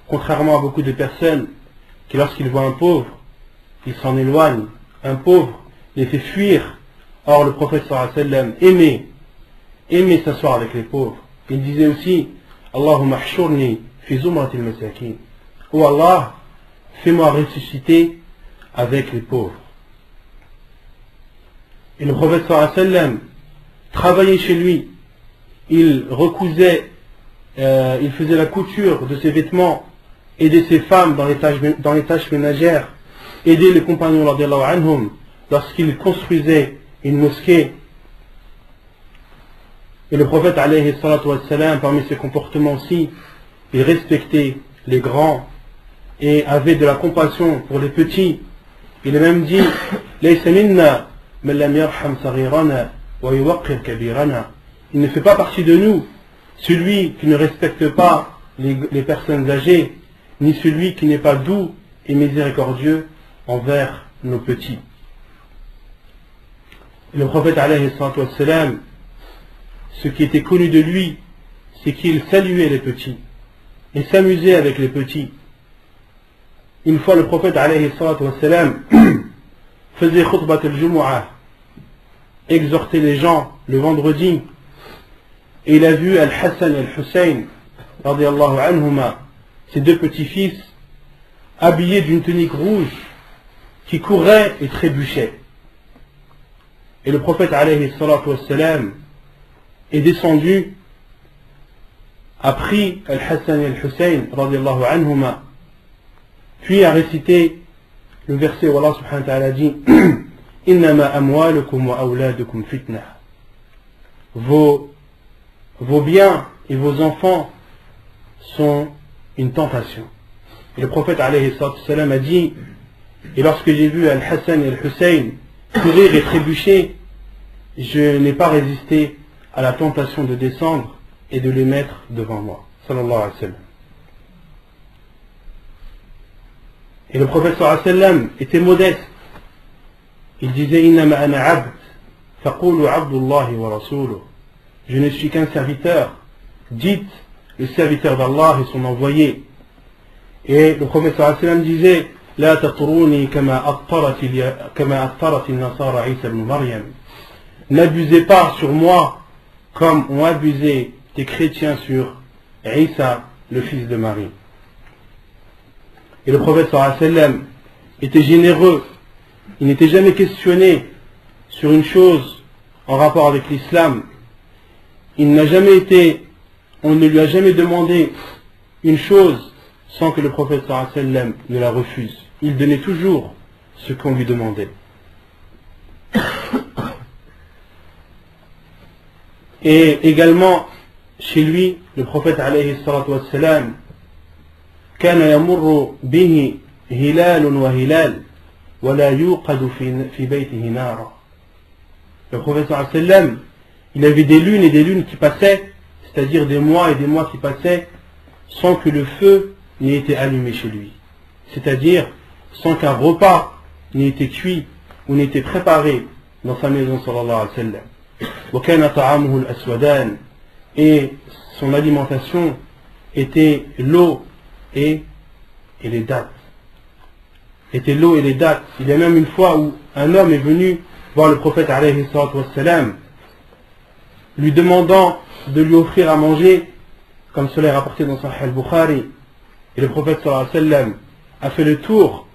contrairement à beaucoup de personnes qui, lorsqu'ils voient un pauvre, ils s'en éloignent. Un pauvre les fait fuir. Or, le prophète sallallahu alayhi wa sallam aimait s'asseoir avec les pauvres. Il disait aussi: Allahumma hshurni fi zumratil masakin. Oh Allah, fais-moi ressusciter avec les pauvres. Et le prophète sallallahu alayhi wa sallam travaillait chez lui. Il recousait, il faisait la couture de ses vêtements, aidait ses femmes dans les tâches ménagères, aidait les compagnons radiyallahu anhum lorsqu'ils construisaient une mosquée. Et le prophète alayhi salatu wa salam, parmi ses comportements aussi, il respectait les grands et avait de la compassion pour les petits. Il a même dit: Laysa minna man lam yarham saghirana wa yuwaqqir kabirana. Il ne fait pas partie de nous celui qui ne respecte pas les personnes âgées, ni celui qui n'est pas doux et miséricordieux envers nos petits. Et le prophète alayhi salatu wa salam ce qui était connu de lui, c'est qu'il saluait les petits et s'amusait avec les petits. Une fois le prophète alayhi salatu wassalam faisait khutbat al-jumu'ah, exhortait les gens le vendredi, et il a vu Al-Hassan et Al-Hussein radiyallahu anhuma, ses deux petits-fils, habillés d'une tunique rouge qui couraient et trébuchaient. Et le prophète alayhi salatu wassalam est descendu, a pris Al-Hassan et Al-Hussein radiyallahu anhuma, puis a récité le verset où Allah subhanahu wa ta'ala dit Innama amwalukum wa awladukum fitna. Vos biens et vos enfants sont une tentation. Et le prophète alayhi sallam a dit, et lorsque j'ai vu Al-Hassan et Al-Hussein courir et trébucher, je n'ai pas résisté à la tentation de descendre et de les mettre devant moi. Sallallahu alayhi wa sallam. Et le prophète sallallahu alayhi wa sallam était modeste. Il disait Innama ana abd, faqulu abdullahi wa rasuluh. Je ne suis qu'un serviteur. Dites le serviteur d'Allah et son envoyé. Et le prophète sallallahu alayhi wa sallam disait La tatruni kama attarat al-nasara Isa ibn Maryam. N'abusez pas sur moi comme ont abusé des chrétiens sur Isa, le fils de Marie. Et le prophète sallallahu alayhi wa sallam était généreux. Il n'était jamais questionné sur une chose en rapport avec l'islam. On ne lui a jamais demandé une chose sans que le prophète sallallahu alayhi wa sallam ne la refuse. Il donnait toujours ce qu'on lui demandait. Et également, chez lui, le prophète alayhi salatu wa sallam, كان يمر به هلال وهلال ولا يوقد في بيته نارا. Le prophète sallallahu alayhi wa sallam, il avait des lunes et des lunes qui passaient, c'est-à-dire des mois et des mois qui passaient, sans que le feu n'ait été allumé chez lui. C'est-à-dire sans qu'un repas n'ait été cuit ou n'ait été préparé dans sa maison sallallahu alayhi wa sallam. وكان طعامه الأسودان, et son alimentation était l'eau et les dattes. Était l'eau et les dattes. Il y a même une fois où un homme est venu voir le prophète alayhi salatu wassalam, lui demandant de lui offrir à manger, comme cela est rapporté dans Sahih al-Bukhari. Et le prophète sallallahu alayhi wa sallam a fait le tour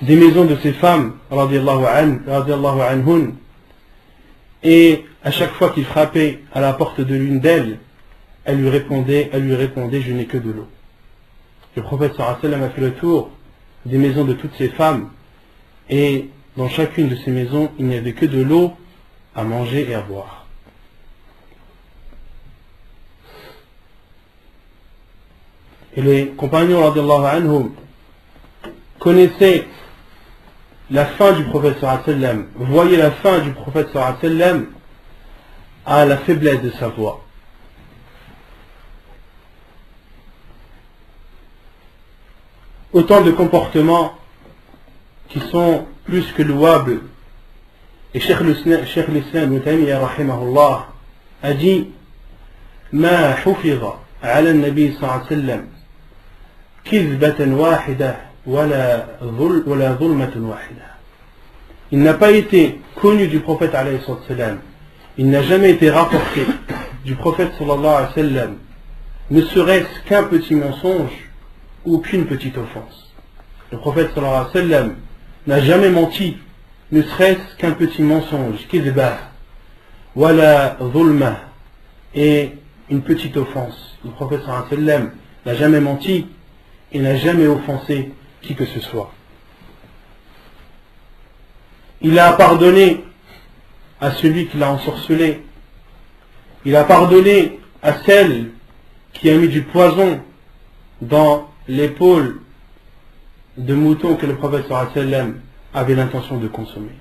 des maisons de ses femmes radiyallahu anhun, et à chaque fois qu'il frappait à la porte de l'une d'elles, elle lui répondait je n'ai que de l'eau. Le prophète sallallahu alayhi wa sallam a fait le tour des maisons de toutes ces femmes, et dans chacune de ces maisons il n'y avait que de l'eau à manger et à boire. Et les compagnons radiyallahu anhum connaissaient la fin du prophète sallallahu alayhi wa sallam, voyaient la fin du prophète sallallahu alayhi wa sallam à la faiblesse de sa voix. Autant de comportements qui sont plus que louables. Et Cheikh l'Islam Ibn Taymiyyah rahimahullah a dit ما حفظ على النبي صلى الله عليه وسلم كذبة واحدة ولا ظلمة واحدة. Il n'a pas été connu du prophète alayhi sallam, il n'a jamais été rapporté du prophète sallallahu alayhi wa sallam, ne serait-ce qu'un petit mensonge ou qu'une petite offense. Le prophète sallallahu alayhi wa sallam n'a jamais menti, ne serait-ce qu'un petit mensonge, kizbah, wala zulma, et une petite offense. Le prophète sallallahu alayhi wa sallam n'a jamais menti et n'a jamais offensé qui que ce soit. Il a pardonné à celui qui l'a ensorcelé. Il a pardonné à celle qui a mis du poison dans l'épaule de mouton que le prophète sallallahu alayhi wa sallam avait l'intention de consommer.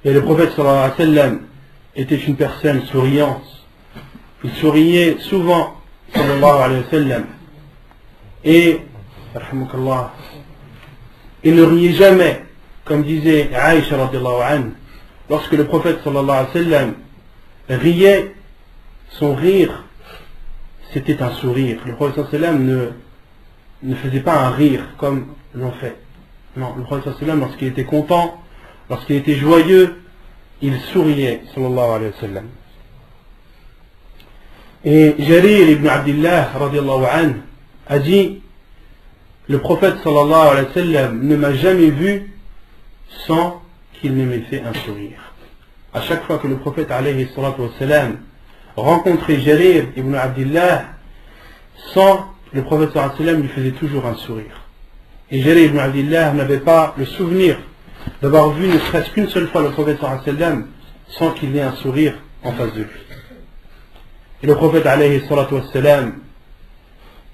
Et le prophète sallallahu alayhi wa sallam était une personne souriante. Il souriait souvent sallallahu alayhi wa sallam. Et il ne riait jamais, comme disait Aïcha radiyallahu anha, lorsque le prophète sallallahu alayhi wa sallam riait, son rire, c'était un sourire. Le prophète sallallahu alayhi wa sallam ne faisait pas un rire comme l'on fait. Non, le prophète sallallahu alayhi wa sallam, lorsqu'il était content, lorsqu'il était joyeux, il souriait, sallallahu alayhi wa sallam. Et Jarir ibn Abdillah, radiallahu anhu, a dit, le prophète sallallahu alayhi wa sallam ne m'a jamais vu sans qu'il ne m'ait fait un sourire. À chaque fois que le prophète alayhi wa sallam rencontrait Jarir ibn Abdillah, le prophète sallallahu alayhi wa sallam lui faisait toujours un sourire. Et Jarir ibn Abdillah n'avait pas le souvenir d'avoir vu ne serait-ce qu'une seule fois le prophète sallallahu alayhi wa sallam sans qu'il ait un sourire en face de lui. Et le prophète alayhi wa sallam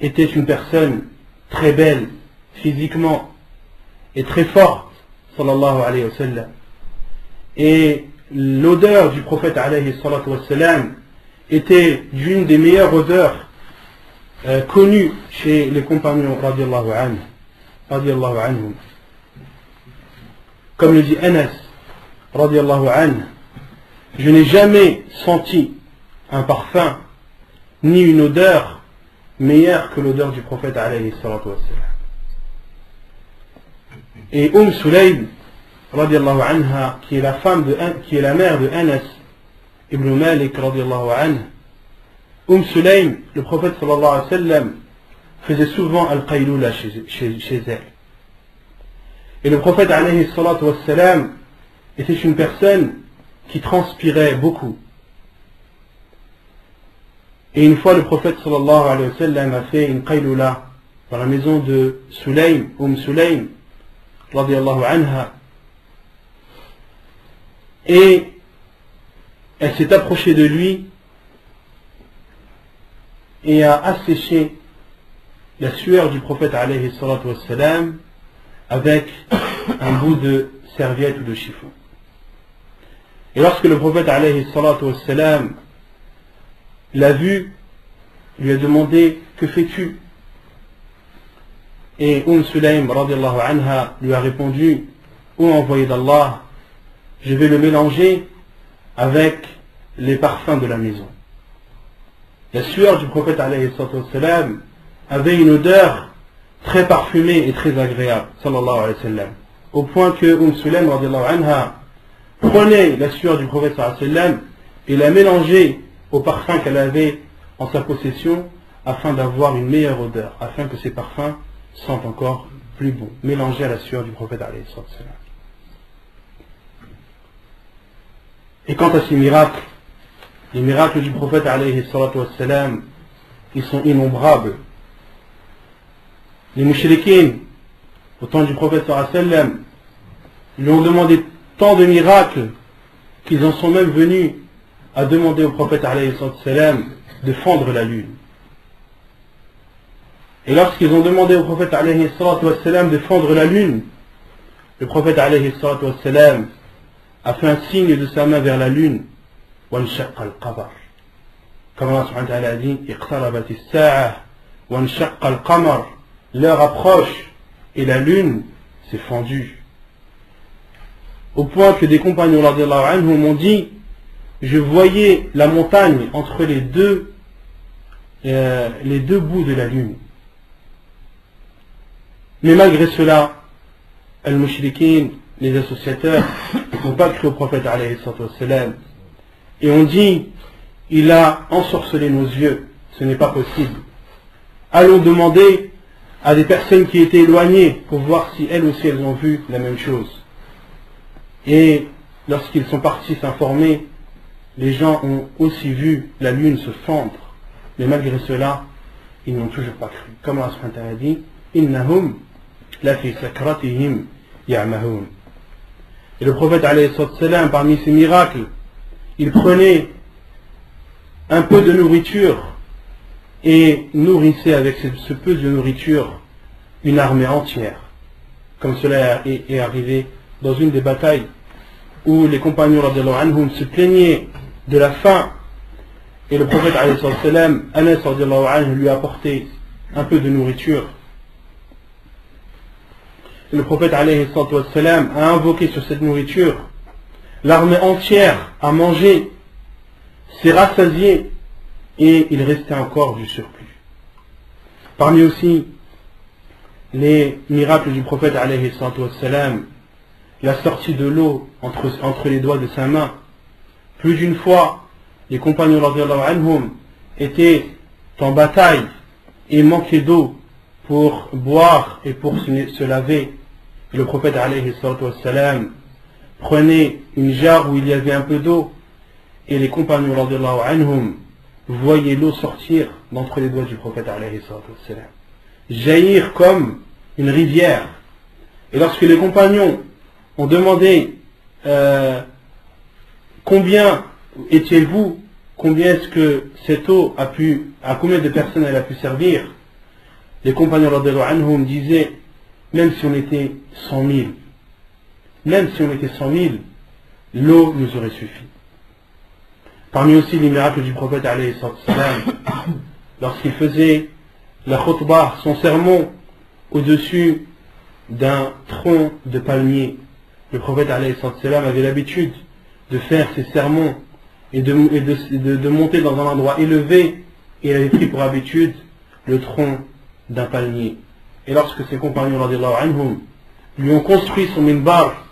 était une personne très belle physiquement et très forte, sallallahu alayhi wa sallam. Et l'odeur du prophète alayhi wa sallam était d'une des meilleures odeurs connues chez les compagnons radiallahu anhum. Comme le dit Anas radiallahu anhu, je n'ai jamais senti un parfum ni une odeur meilleure que l'odeur du prophète alayhi salatu wassalam. Et Sulaym radiallahu anha, qui est la mère de Anas ibn Malik radiallahu anhu, Sulaym, le prophète sallallahu alayhi wa sallam faisait souvent al-qaylula chez elle. Et le prophète alayhi salatu wassalam était une personne qui transpirait beaucoup. Et une fois le prophète sallallahu alayhi wa sallam a fait une qaylula dans la maison de Sulaym, Sulaym radiallahu anha, et elle s'est approchée de lui et a asséché la sueur du prophète alayhi salatu wassalam avec un bout de serviette ou de chiffon. Et lorsque le prophète alayhi salatu wassalam l'a vu, il lui a demandé, que fais-tu? Et Sulaym radiallahu anha lui a répondu, ô envoyé d'Allah, je vais le mélanger avec les parfums de la maison. La sueur du prophète alayhi sallam avait une odeur très parfumée et très agréable, sallallahu alayhi wa sallam, au point que Sulaym radiallahu anha prenait la sueur du prophète sallallahu alayhi wa sallam et la mélangeait au parfum qu'elle avait en sa possession afin d'avoir une meilleure odeur, afin que ces parfums sentent encore plus bon, mélangés à la sueur du prophète alayhi sallam. Et quant à ces miracles, les miracles du prophète alayhi sallam, ils sont innombrables. Les mouchriquins, au temps du prophète sallallahu alayhi wa sallam, lui ont demandé tant de miracles qu'ils en sont même venus à demander au prophète alayhi sallam de fendre la lune. Et lorsqu'ils ont demandé au prophète alayhi sallam de fendre la lune, le prophète alayhi sallam a fait un signe de sa main vers la lune, وانشق القمر. Comme Allah subhanahu wa ta'ala a dit, اقتربت الساعة وانشق القمر. L'heure approche et la lune s'est fendue. Au point que des compagnons radiallahu anhum m'ont dit, je voyais la montagne entre les deux bouts de la lune. Mais malgré cela, al-mushrikin, les associateurs, n'ont pas cru au prophète alayhi sallam et ont dit, il a ensorcelé nos yeux, ce n'est pas possible. Allons demander à des personnes qui étaient éloignées pour voir si elles aussi elles ont vu la même chose. Et lorsqu'ils sont partis s'informer, les gens ont aussi vu la lune se fendre, mais malgré cela, ils n'ont toujours pas cru. Comme Allah subhanahu wa ta'ala dit, innahum la fi sakratihim ya'mahun. Et le prophète alayhi sallam, parmi ses miracles, il prenait un peu de nourriture et nourrissait avec ce peu de nourriture une armée entière. Comme cela est arrivé dans une des batailles où les compagnons radiallahu anhum se plaignaient de la faim, et le prophète alayhi sallam, Anas radiallahu anhu, lui a apporté un peu de nourriture. Et le prophète alayhi sallam a invoqué sur cette nourriture l'armée entière a mangé, s'est rassasiée, et il restait encore du surplus. Parmi aussi les miracles du prophète alayhi salatu wassalam, la sortie de l'eau entre les doigts de sa main. Plus d'une fois, les compagnons radiyallahu anhum étaient en bataille et manquaient d'eau pour boire et pour se laver. Et le prophète alayhi salatu wassalam prenait une jarre où il y avait un peu d'eau, et les compagnons radiyallahu anhum voyaient l'eau sortir d'entre les doigts du prophète alayhi salatu wassalam, jaillir comme une rivière. Et lorsque les compagnons ont demandé combien étiez-vous, combien est-ce que cette eau à combien de personnes elle a pu servir, les compagnons radiyallahu anhum disaient, même si on était 100 000, même si on était 100 000, l'eau nous aurait suffi. Parmi aussi les miracles du prophète alayhi salam, lorsqu'il faisait la khutbah, son sermon, au-dessus d'un tronc de palmier, le prophète alayhi salam avait l'habitude de faire ses sermons et de monter dans un endroit élevé, et il avait pris pour habitude le tronc d'un palmier. Et lorsque ses compagnons radiyallahu anhum lui ont construit son minbar,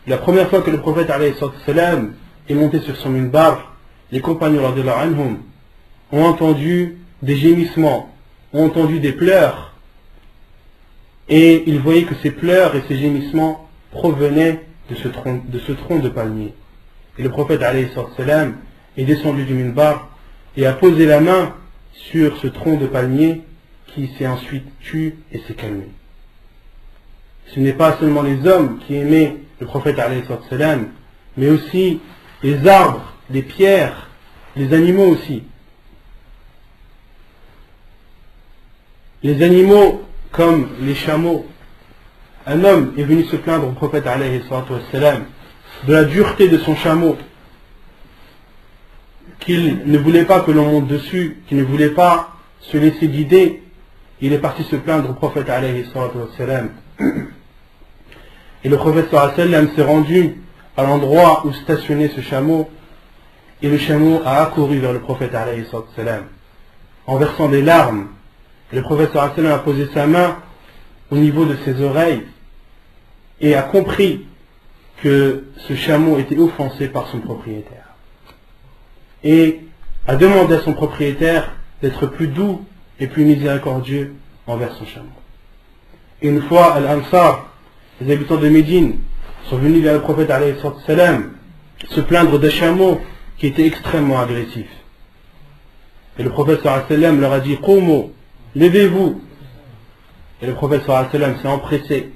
la première fois que le prophète alayhi salam est monté sur son minbar, les compagnons radiyallahu anhum ont entendu des gémissements, ont entendu des pleurs, et ils voyaient que ces pleurs et ces gémissements provenaient de ce tronc de palmier. Et le prophète alayhi salam est descendu du minbar et a posé la main sur ce tronc de palmier, qui s'est ensuite tu et s'est calmé. Ce n'est pas seulement les hommes qui aimaient le prophète alayhi salam, mais aussi les arbres, les pierres, les animaux aussi. Les animaux comme les chameaux. Un homme est venu se plaindre au prophète alayhi salam de la dureté de son chameau, qu'il ne voulait pas que l'on monte dessus, qu'il ne voulait pas se laisser guider. Il est parti se plaindre au prophète alayhi salam. Et le prophète sallam s'est rendu à l'endroit où stationnait ce chameau, et le chameau a accouru vers le prophète alayhi salam en versant des larmes. Et le prophète sallam a posé sa main au niveau de ses oreilles et a compris que ce chameau était offensé par son propriétaire, et a demandé à son propriétaire d'être plus doux et plus miséricordieux envers son chameau. Et une fois, Al-Ansar, les habitants de Médine, sont venus vers le prophète alayhi salam se plaindre d'un chameau qui était extrêmement agressif. Et le prophète sallam leur a dit, Qumu, levez-vous. Et le prophète sallam s'est empressé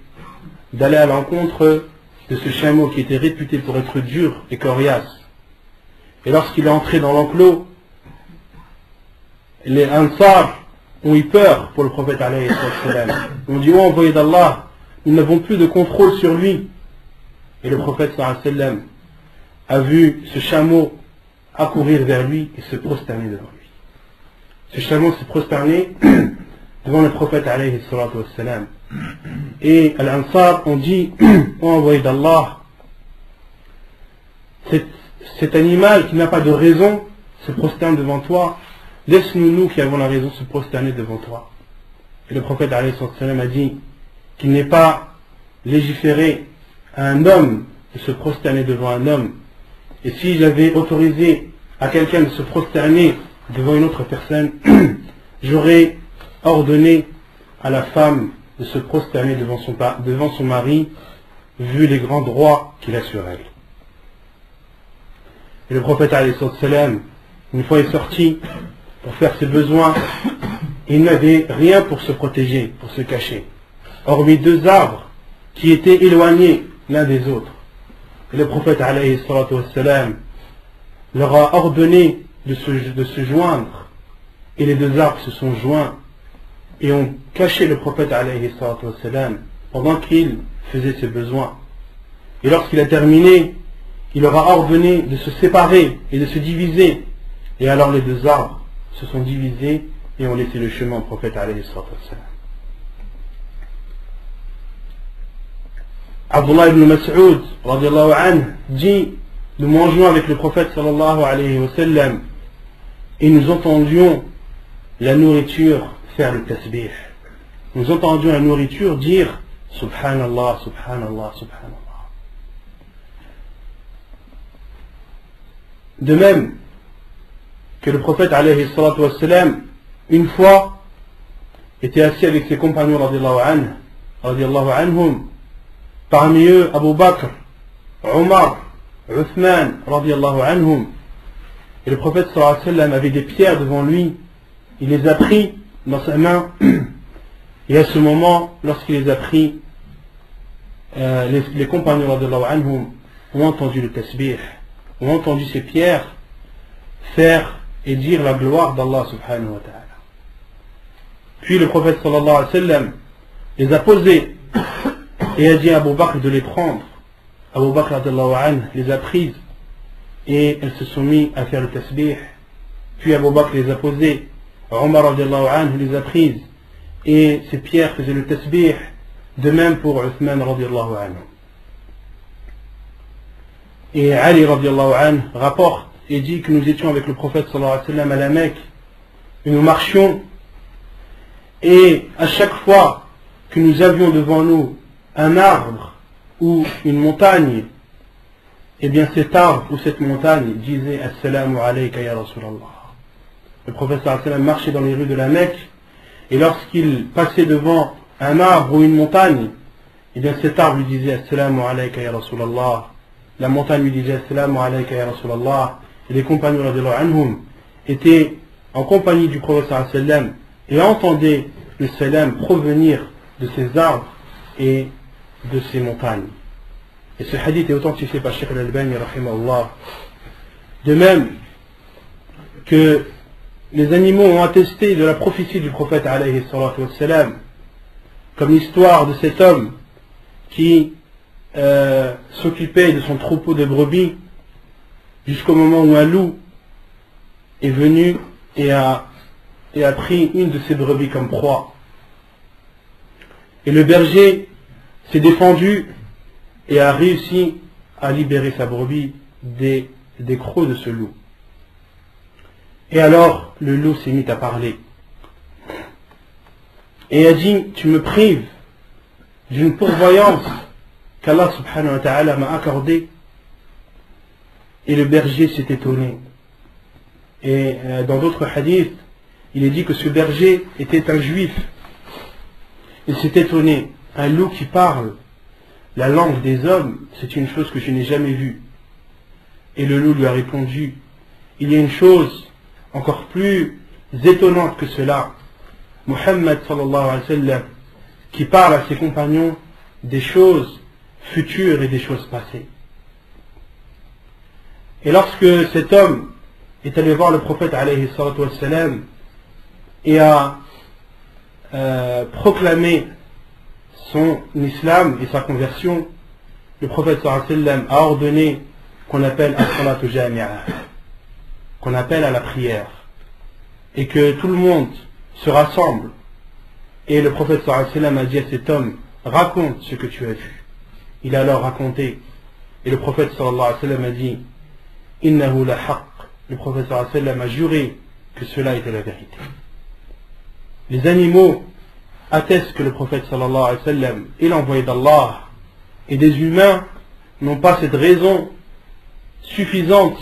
d'aller à l'encontre de ce chameau qui était réputé pour être dur et coriace. Et lorsqu'il est entré dans l'enclos, les Ansar ont eu peur pour le prophète alayhi salam. Ils ont dit, oh envoyé d'Allah, nous n'avons plus de contrôle sur lui. Et le prophète sallam a vu ce chameau accourir vers lui et se prosterner devant lui. Ce chameau s'est prosterné devant le prophète alayhi salam. Et Al-Ansar ont dit, oh envoyé d'Allah, cet animal qui n'a pas de raison se prosterne devant toi, laisse-nous, nous qui avons la raison, se prosterner devant toi. Et le prophète alayhi salam a dit qu'il n'est pas légiféré à un homme de se prosterner devant un homme. Et si j'avais autorisé à quelqu'un de se prosterner devant une autre personne, j'aurais ordonné à la femme de se prosterner devant son mari, vu les grands droits qu'il a sur elle. Et le prophète alayhi salam, une fois est sorti pour faire ses besoins, il n'avait rien pour se protéger, pour se cacher, hormis deux arbres qui étaient éloignés l'un des autres. Et le prophète alayhi salam leur a ordonné de se joindre, et les deux arbres se sont joints et ont caché le prophète alayhi salam pendant qu'il faisait ses besoins. Et lorsqu'il a terminé, il leur a ordonné de se séparer et de se diviser. Et alors les deux arbres se sont divisés et ont laissé le chemin au prophète alayhi salam. Abdullah ibn Mas'ud radiyallahu anhu dit nous mangions avec le prophète sallallahu alayhi wa sallam et nous entendions la nourriture faire le tasbih. Nous entendions la nourriture dire Subhanallah, Subhanallah, Subhanallah. De même que le prophète alayhi salatu wa sallam, une fois, était assis avec ses compagnons radiallahu anhum, parmi eux Abu Bakr, Omar, Uthman radiallahu anhum, et le prophète sallallahu alayhi wa sallam avait des pierres devant lui, il les a pris dans sa main, et à ce moment, lorsqu'il les a pris, les compagnons radiallahu anhum ont entendu le tasbih, ont entendu ces pierres faire et dire la gloire d'Allah subhanahu wa ta'ala. Puis le prophète sallallahu alayhi wa sallam les a posées et a dit à Abu Bakr de les prendre. Abu Bakr radiallahu anhu les a prises et elles se sont mis à faire le tasbih. Puis Abu Bakr les a posées, Omar radiallahu anhu les a prises et ces pierres faisaient le tasbih. De même pour Uthman radiallahu anhu. Et Ali radiallahu anhu rapporte et dit que nous étions avec le prophète sallallahu alayhi wa sallam à la Mecque et nous marchions, et à chaque fois que nous avions devant nous un arbre ou une montagne, et bien cet arbre ou cette montagne disait Assalamu alayka ya Rasulallah. Le prophète sallallahu alayhi wa sallam marchait dans les rues de la Mecque, et lorsqu'il passait devant un arbre ou une montagne, et bien cet arbre lui disait Assalamu alayka ya Rasulallah, la montagne lui disait Assalamu alayka ya Rasulallah, et les compagnons radiallahu anhum étaient en compagnie du prophète sallallahu alayhi wa sallam et entendaient le salam provenir de ces arbres et de ces montagnes. Et ce hadith est authentifié par Cheikh al-Albani rahimahullah. De même que les animaux ont attesté de la prophétie du prophète alayhi salatu wa salam, comme l'histoire de cet homme qui s'occupait de son troupeau de brebis jusqu'au moment où un loup est venu et a pris une de ses brebis comme proie. Et le berger s'est défendu et a réussi à libérer sa brebis des crocs de ce loup. Et alors le loup s'est mis à parler et a dit tu me prives d'une pourvoyance qu'Allah subhanahu wa ta'ala m'a accordée. Et le berger s'est étonné. Et dans d'autres hadiths, il est dit que ce berger était un juif. Il s'est étonné. Un loup qui parle la langue des hommes, c'est une chose que je n'ai jamais vue. Et le loup lui a répondu, il y a une chose encore plus étonnante que cela. Muhammad sallallahu alayhi wa sallam, qui parle à ses compagnons des choses futures et des choses passées. Et lorsque cet homme est allé voir le prophète alayhi salatu wa salam et a proclamé son islam et sa conversion, le prophète sallallahu alayhi wa sallam a ordonné qu'on appelle as-salatu jami'a, qu'on appelle à la prière, et que tout le monde se rassemble. Et le prophète sallallahu alayhi wa sallam a dit à cet homme, raconte ce que tu as vu. Il a alors raconté, et le prophète sallallahu alayhi wa sallam a dit, innahu la haqq. Le prophète sallallahu alayhi wa sallam a juré que cela était la vérité. Les animaux attestent que le prophète sallallahu alayhi wa sallam est l'envoyé d'Allah, et des humains n'ont pas cette raison suffisante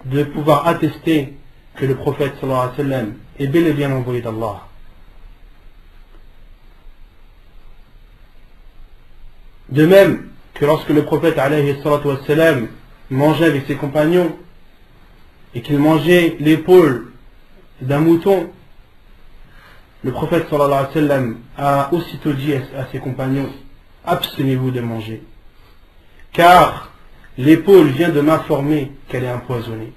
de pouvoir attester que le prophète sallallahu alayhi wa sallam est bel et bien l'envoyé d'Allah. De même que lorsque le prophète alayhi salatu wa salam mangeait avec ses compagnons et qu'il mangeait l'épaule d'un mouton, le prophète sallallahu alayhi wa sallam a aussitôt dit à ses compagnons, abstenez-vous de manger, car l'épaule vient de m'informer qu'elle est empoisonnée.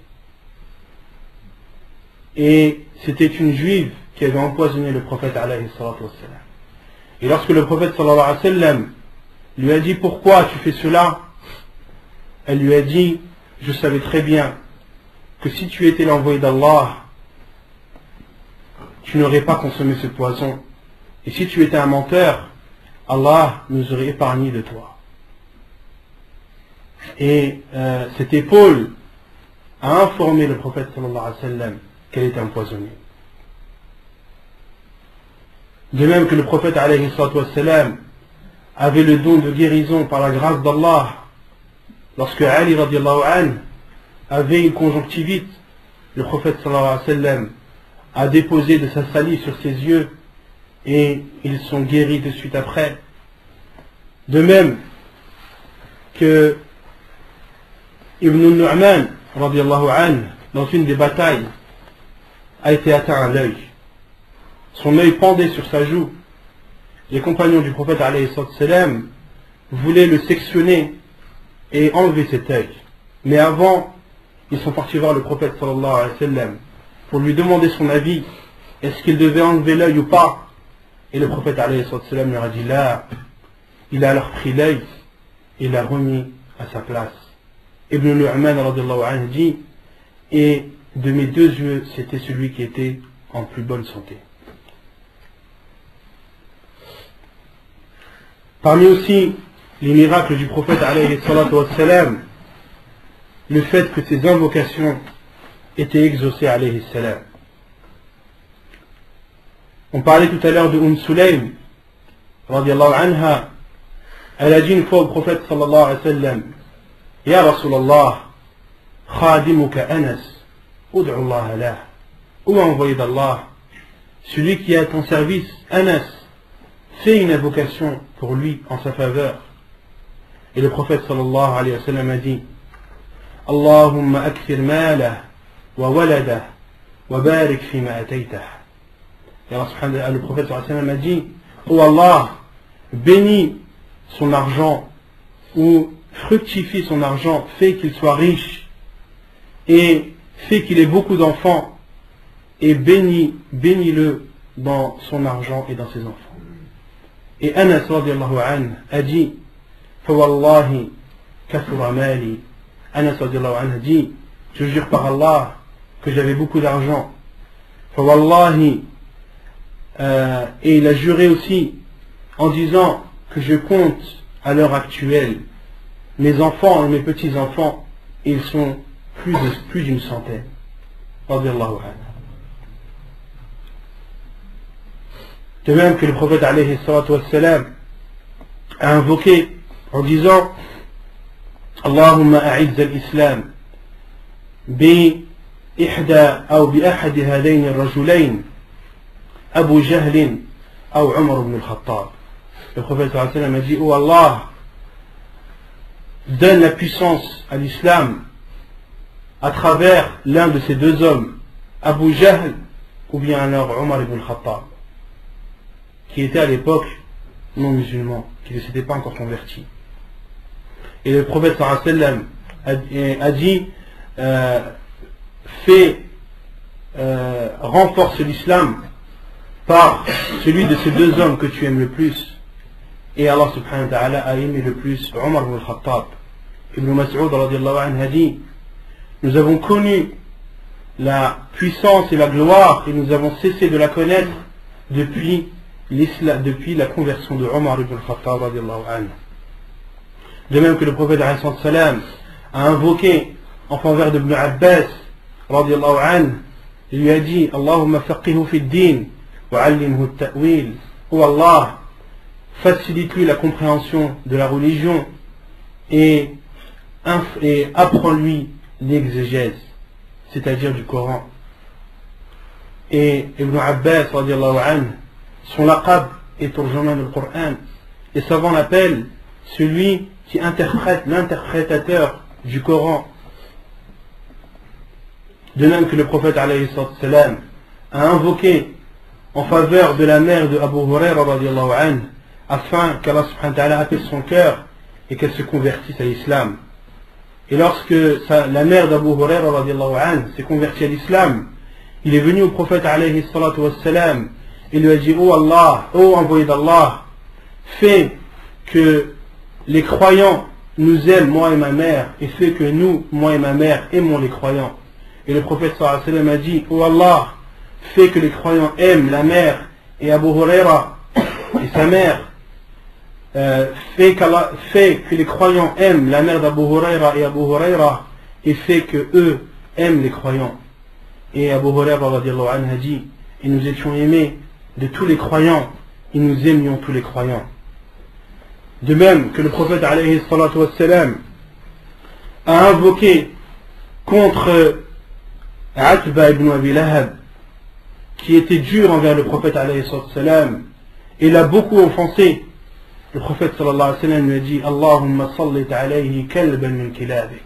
Et c'était une juive qui avait empoisonné le prophète alayhi salatu wa salam. Et lorsque le prophète sallallahu alayhi wa sallam lui a dit pourquoi tu fais cela, elle lui a dit, je savais très bien que si tu étais l'envoyé d'Allah, tu n'aurais pas consommé ce poison. Et si tu étais un menteur, Allah nous aurait épargné de toi. Et cette épaule a informé le prophète sallallahu alayhi wa sallam qu'elle était empoisonnée. De même que le prophète alayhi wa sallam avait le don de guérison par la grâce d'Allah. Lorsque Ali radiallahu anhu avait une conjonctivite, le prophète sallallahu alayhi wa sallam a déposé de sa salive sur ses yeux et ils sont guéris de suite après. De même que Ibn Nu'man radiallahu anhu, dans une des batailles, a été atteint à l'œil. Son œil pendait sur sa joue. Les compagnons du prophète alayhi salam voulaient le sectionner et enlever cet œil. Mais avant, ils sont partis voir le prophète sallallahu alayhi wa sallam pour lui demander son avis. Est-ce qu'il devait enlever l'œil ou pas? Et le prophète alayhi salam leur a dit là. Il a alors pris l'œil et l'a remis à sa place. Ibn Nu'man radiallahu anhu dit, et de mes deux yeux, c'était celui qui était en plus bonne santé. Parmi aussi les miracles du prophète alayhi salatu wassalam, le fait que ses invocations étaient exaucées alayhi salam. On parlait tout à l'heure de Sulaym radiallahu anha. Elle a dit une fois au prophète sallallahu alayhi wa sallam, Ya Rasulallah, khadimuka Anas, ud'u Allah lah. Ô envoyé d'Allah, celui qui est à ton service, Anas, fais une invocation pour lui en sa faveur. Et le prophète sallallahu alayhi wa sallam a dit, Allahumma akthir malah wa waladah wa barik fima ataytah. Et Allah subhanahu wa ta'ala, le prophète sallallahu alayhi wa sallam a dit, ô Allah, bénis son argent ou fructifie son argent, fait qu'il soit riche et fait qu'il ait beaucoup d'enfants et bénis-le dans son argent et dans ses enfants. Et Anas radiallahu anhu a dit Fawallahi kathura mali. Anas radiallahu anhu a dit, je jure par Allah que j'avais beaucoup d'argent. Fawallahi, et il a juré aussi en disant que je compte à l'heure actuelle mes enfants et mes petits-enfants, ils sont plus d'une centaine. Radiallahu anhu. De même que le prophète alayhi salatu wassalam a invoqué en disant Allahumma a'izz al-islam bi ihda ou bi ahadi hadayn al-rajulayn Abu Jahl ou Umar ibn al-Khattab. Le prophète sallallahu alayhi wa sallam a dit, oh Allah, donne la puissance à l'islam à travers l'un de ces deux hommes, Abu Jahl ou bien alors Umar ibn al-Khattab, qui était à l'époque non musulman, qui ne s'était pas encore converti. Et le prophète sallallahu alayhi wa sallam a dit, renforce l'islam par celui de ces deux hommes que tu aimes le plus. Et Allah subhanahu wa ta'ala a aimé le plus Umar ibn al-Khattab. Ibn Mas'ud radiallahu anhu a dit, nous avons connu la puissance et la gloire et nous avons cessé de la connaître depuis la conversion de Umar ibn al-Khattab radiallahu anhu. De même que le prophète alayhi salam a invoqué en faveur d'Ibn Abbas radiallahu anhu, il lui a dit Allahumma faqihu fi d-din wa 'allimhu at-ta'wil. Oh Allah, facilite-lui la compréhension de la religion et apprends-lui l'exégèse, c'est-à-dire du Coran. Et Ibn Abbas radiallahu anhu, son laqab est turjuman du Coran. Les savants l'appellent celui qui interprète, l'interprétateur du Coran. De même que le prophète alayhi salam a invoqué en faveur de la mère de Abu Huraira radiallahu anhu, afin qu'Allah subhanahu wa ta'ala apaise son cœur et qu'elle se convertisse à l'islam. Et lorsque la mère d'Abu Huraira radiallahu anhu s'est convertie à l'islam, il est venu au prophète alayhi salatu wassalam et lui a dit, oh Allah, oh envoyé d'Allah, fais que les croyants nous aiment, moi et ma mère, et fais que nous, moi et ma mère, aimons les croyants. Et le prophète sallallahu alayhi wa sallam a dit, oh Allah, fais que les croyants aiment la mère et Abu Huraira et sa mère, fait que les croyants aiment la mère d'Abu Huraira et Abu Huraira, et fait que eux aiment les croyants. Et Abu Huraira radiallahu anhu a dit, et nous étions aimés de tous les croyants, et nous aimions tous les croyants. De même que le prophète alayhi salatu wassalam a invoqué contre Atba ibn Abi Lahab, qui était dur envers le prophète alayhi salatu wassalam, et l'a beaucoup offensé. Le prophète sallallahu alayhi wa sallam lui a dit, Allahumma sallit alayhi kalban min kilabik.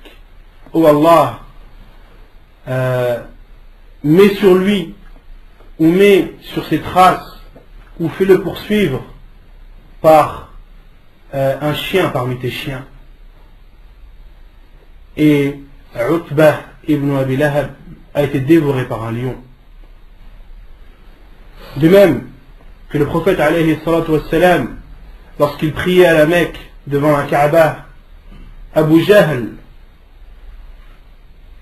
Oh Allah, mets sur lui, ou mets sur ses traces, ou fais-le poursuivre par un chien parmi tes chiens. Et Utbah ibn Abi Lahab a été dévoré par un lion. De même que le prophète alayhi salatu wassalam, lorsqu'il priait à la Mecque devant la Kaaba, Abu Jahl,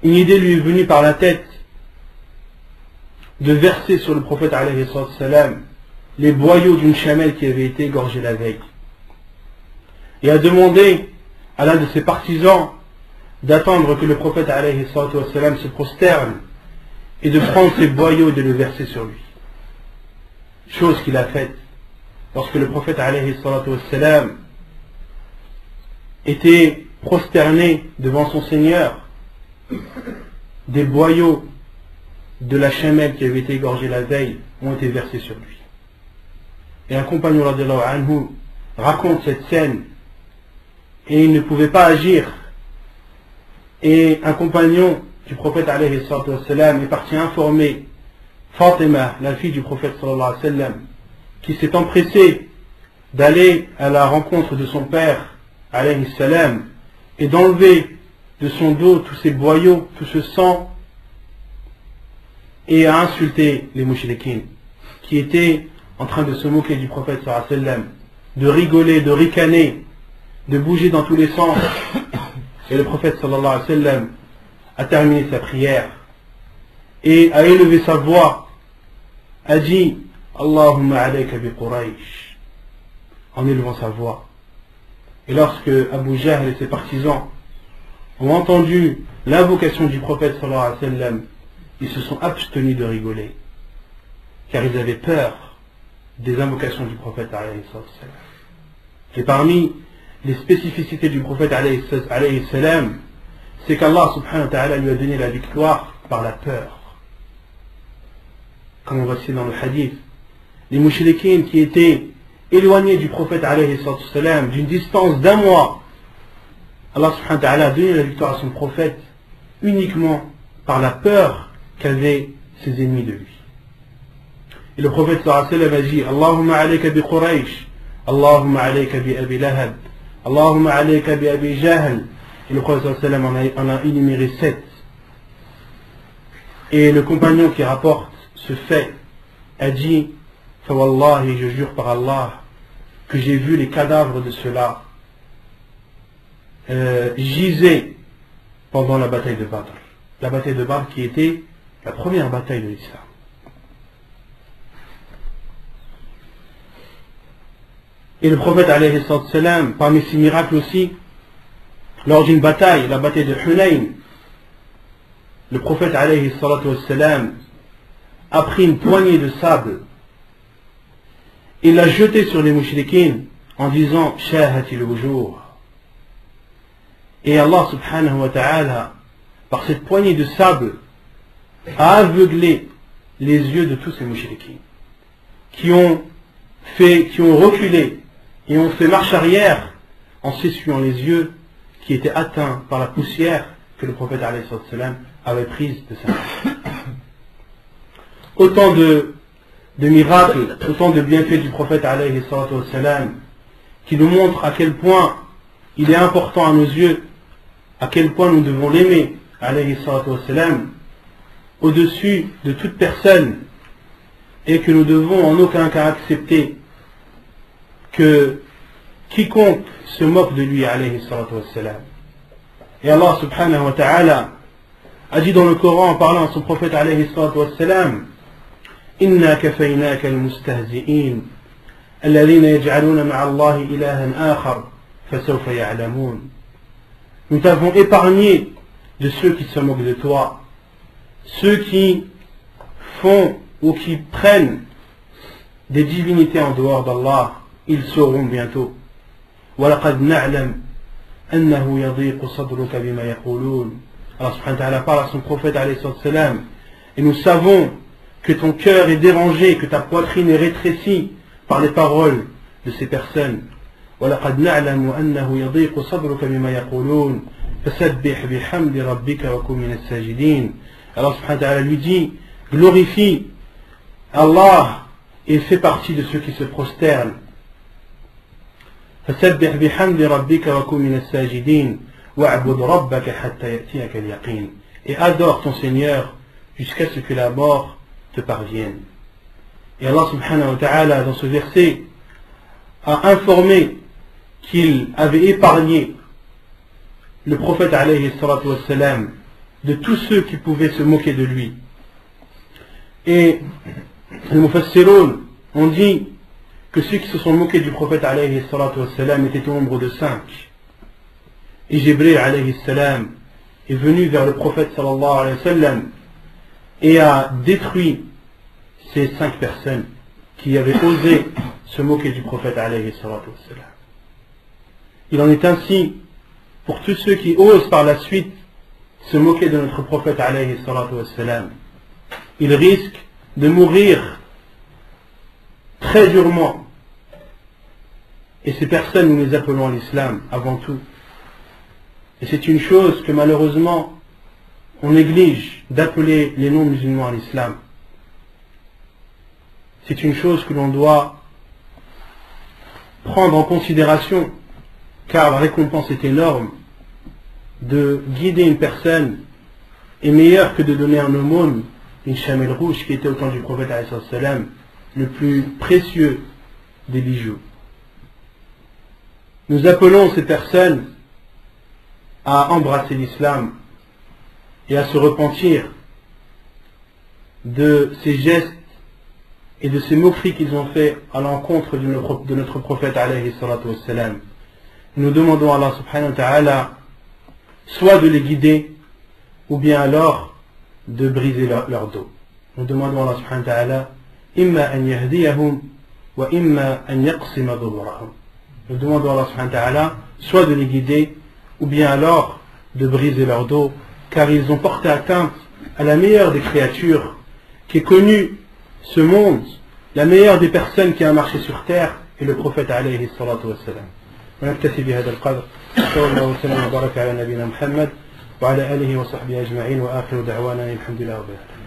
une idée lui est venue par la tête de verser sur le prophète alayhi salatu wassalam les boyaux d'une chamelle qui avait été égorgée la veille. Et a demandé à l'un de ses partisans d'attendre que le prophète alayhi salatu wassalam se prosterne et de prendre ses boyaux et de le verser sur lui. Chose qu'il a faite lorsque le prophète alayhi salatu wassalam était prosterné devant son Seigneur. Des boyaux de la chamelle qui avait été égorgée la veille ont été versés sur lui. Et un compagnon radiallahu anhu raconte cette scène, et il ne pouvait pas agir. Et un compagnon du prophète alayhi salatu wassalam est parti informer Fatima, la fille du prophète sallallahu alayhi wa sallam, qui s'est empressée d'aller à la rencontre de son père alayhi salam et d'enlever de son dos tous ces boyaux, tout ce sang, et a insulté les mouchriquines qui étaient en train de se moquer du prophète sallallahu alayhi wa sallam, de rigoler, de ricaner, de bouger dans tous les sens. Et le prophète sallallahu alayhi wa sallam a terminé sa prière et a élevé sa voix, a dit Allahumma alayka bi Quraysh, en élevant sa voix. Et lorsque Abu Jahl et ses partisans ont entendu l'invocation du prophète sallallahu alayhi wa sallam, ils se sont abstenus de rigoler, car ils avaient peur des invocations du prophète alayhi salam. Et parmi les spécificités du prophète alayhi salam, c'est qu'Allah subhanahu wa ta'ala lui a donné la victoire par la peur. Comme on va citer dans le hadith, les mouchriquines qui étaient éloignés du prophète alayhi salam d'une distance d'un mois, Allah subhanahu wa ta'ala a donné la victoire à son prophète uniquement par la peur qu'avaient ses ennemis de lui. Et le prophète sallallahu alayhi wa sallam a dit Allahumma alayka bi Quraysh, Allahumma alayka bi Abi Lahab, Allahumma alayka bi Abi Jahl. Et le prophète sallallahu alayhi wa sallam en a énuméré 7. Et le compagnon qui rapporte ce fait a dit Fawallahi, je jure par Allah que j'ai vu les cadavres de ceux-là gisaient pendant la bataille de Badr. La bataille de Badr qui était la première bataille de l'islam. Et le prophète alayhi salam, parmi ses miracles aussi, lors d'une bataille, la bataille de Hunayn, le prophète alayhi salam a pris une poignée de sable et l'a jeté sur les mouchriquines en disant Shahatil wujuh. Et Allah subhanahu wa ta'ala, par cette poignée de sable, a aveuglé les yeux de tous ces mouchriquines qui ont reculé et ont fait marche arrière en s'essuyant les yeux qui étaient atteints par la poussière que le prophète alayhi salam avait prise de sa main. Autant de miracles, autant de bienfaits du prophète alayhi salam qui nous montrent à quel point il est important à nos yeux, à quel point nous devons l'aimer alayhi salam au-dessus de toute personne, et que nous devons en aucun cas accepter que quiconque se moque de lui alayhi salam. Et Allah subhanahu wa ta'ala a dit dans le Coran en parlant à son prophète alayhi salam Inna kafaynaka al-mustahzi'in الذين يجعلون مع الله إلها آخر فسوف يعلمون. Nous t'avons épargné de ceux qui se moquent de toi, ceux qui font ou qui prennent des divinités en dehors d'Allah, ils sauront bientôt. وَلَقَدْ نَعْلَمْ أَنَّهُ يَضِيقُ صَدْرُكَ بِمَا يَقُولُونَ. Allah subhanahu wa ta'ala parle à son prophète alayhi salam, et nous savons que ton cœur est dérangé, que ta poitrine est rétrécie par les paroles de ces personnes. وَلَقَدْ نَعْلَمُ أَنَّهُ يَضِيقُ صَدْرُكَ بِمَا يَقُولُونَ فَسَبِّحْ بِحَمْدِ رَبِّكَ وَكُن مِنَ السَّاجِدِينَ. Allah subhanahu wa ta'ala lui dit, glorifie Allah et fais partie de ceux qui se prosternent. فَسَبِّحْ بِحَمْدِ رَبِّكَ وَكُن مِنَ السَّاجِدِينَ وَاعْبُدْ رَبَّكَ حَتَّى يَأْتِيَكَ الْيَقِينُ. Et adore ton Seigneur jusqu'à ce que la mort te parvienne. Et Allah subhanahu wa ta'ala dans ce verset a informé qu'il avait épargné le prophète alayhi salatu wassalam de tous ceux qui pouvaient se moquer de lui. Et les mufassiroun ont dit que ceux qui se sont moqués du prophète alayhi salatu wassalam étaient au nombre de 5. Et Jibril alayhi salam est venu vers le prophète sallallahu alayhi wa sallam et a détruit ces 5 personnes qui avaient osé se moquer du prophète alayhi salatu wassalam. Il en est ainsi pour tous ceux qui osent par la suite se moquer de notre prophète alayhi salatu wassalam. Ils risquent de mourir très durement. Et ces personnes, nous les appelons à l'islam avant tout. Et c'est une chose que malheureusement on néglige d'appeler les non-musulmans à l'islam. C'est une chose que l'on doit prendre en considération, car la récompense est énorme. De guider une personne est meilleur que de donner un aumône, une chamelle rouge qui était au temps du prophète alayhi salam, le plus précieux des bijoux. Nous appelons ces personnes à embrasser l'islam et à se repentir de ces gestes et de ces moqueries qu'ils ont fait à l'encontre de notre prophète alayhi salatu wassalam. Nous demandons à Allah subhanahu wa ta'ala soit de les guider ou bien alors de briser leur dos. Nous demandons à Allah subhanahu wa ta'ala imma an yahdiyahum wa imma an yaqsima dhuburahum. Nous demandons à Allah subhanahu wa ta'ala soit de les guider ou bien alors de briser leur dos, car ils ont porté atteinte à la meilleure des créatures qui est connue ce monde, la meilleure des personnes qui a marché sur terre est le prophète alayhi salatu wassalam. ونكتفي بهذا القدر صلى الله وسلم وبارك على نبينا محمد وعلى آله وصحبه أجمعين وآخر دعوانا الحمد لله رب العالمين.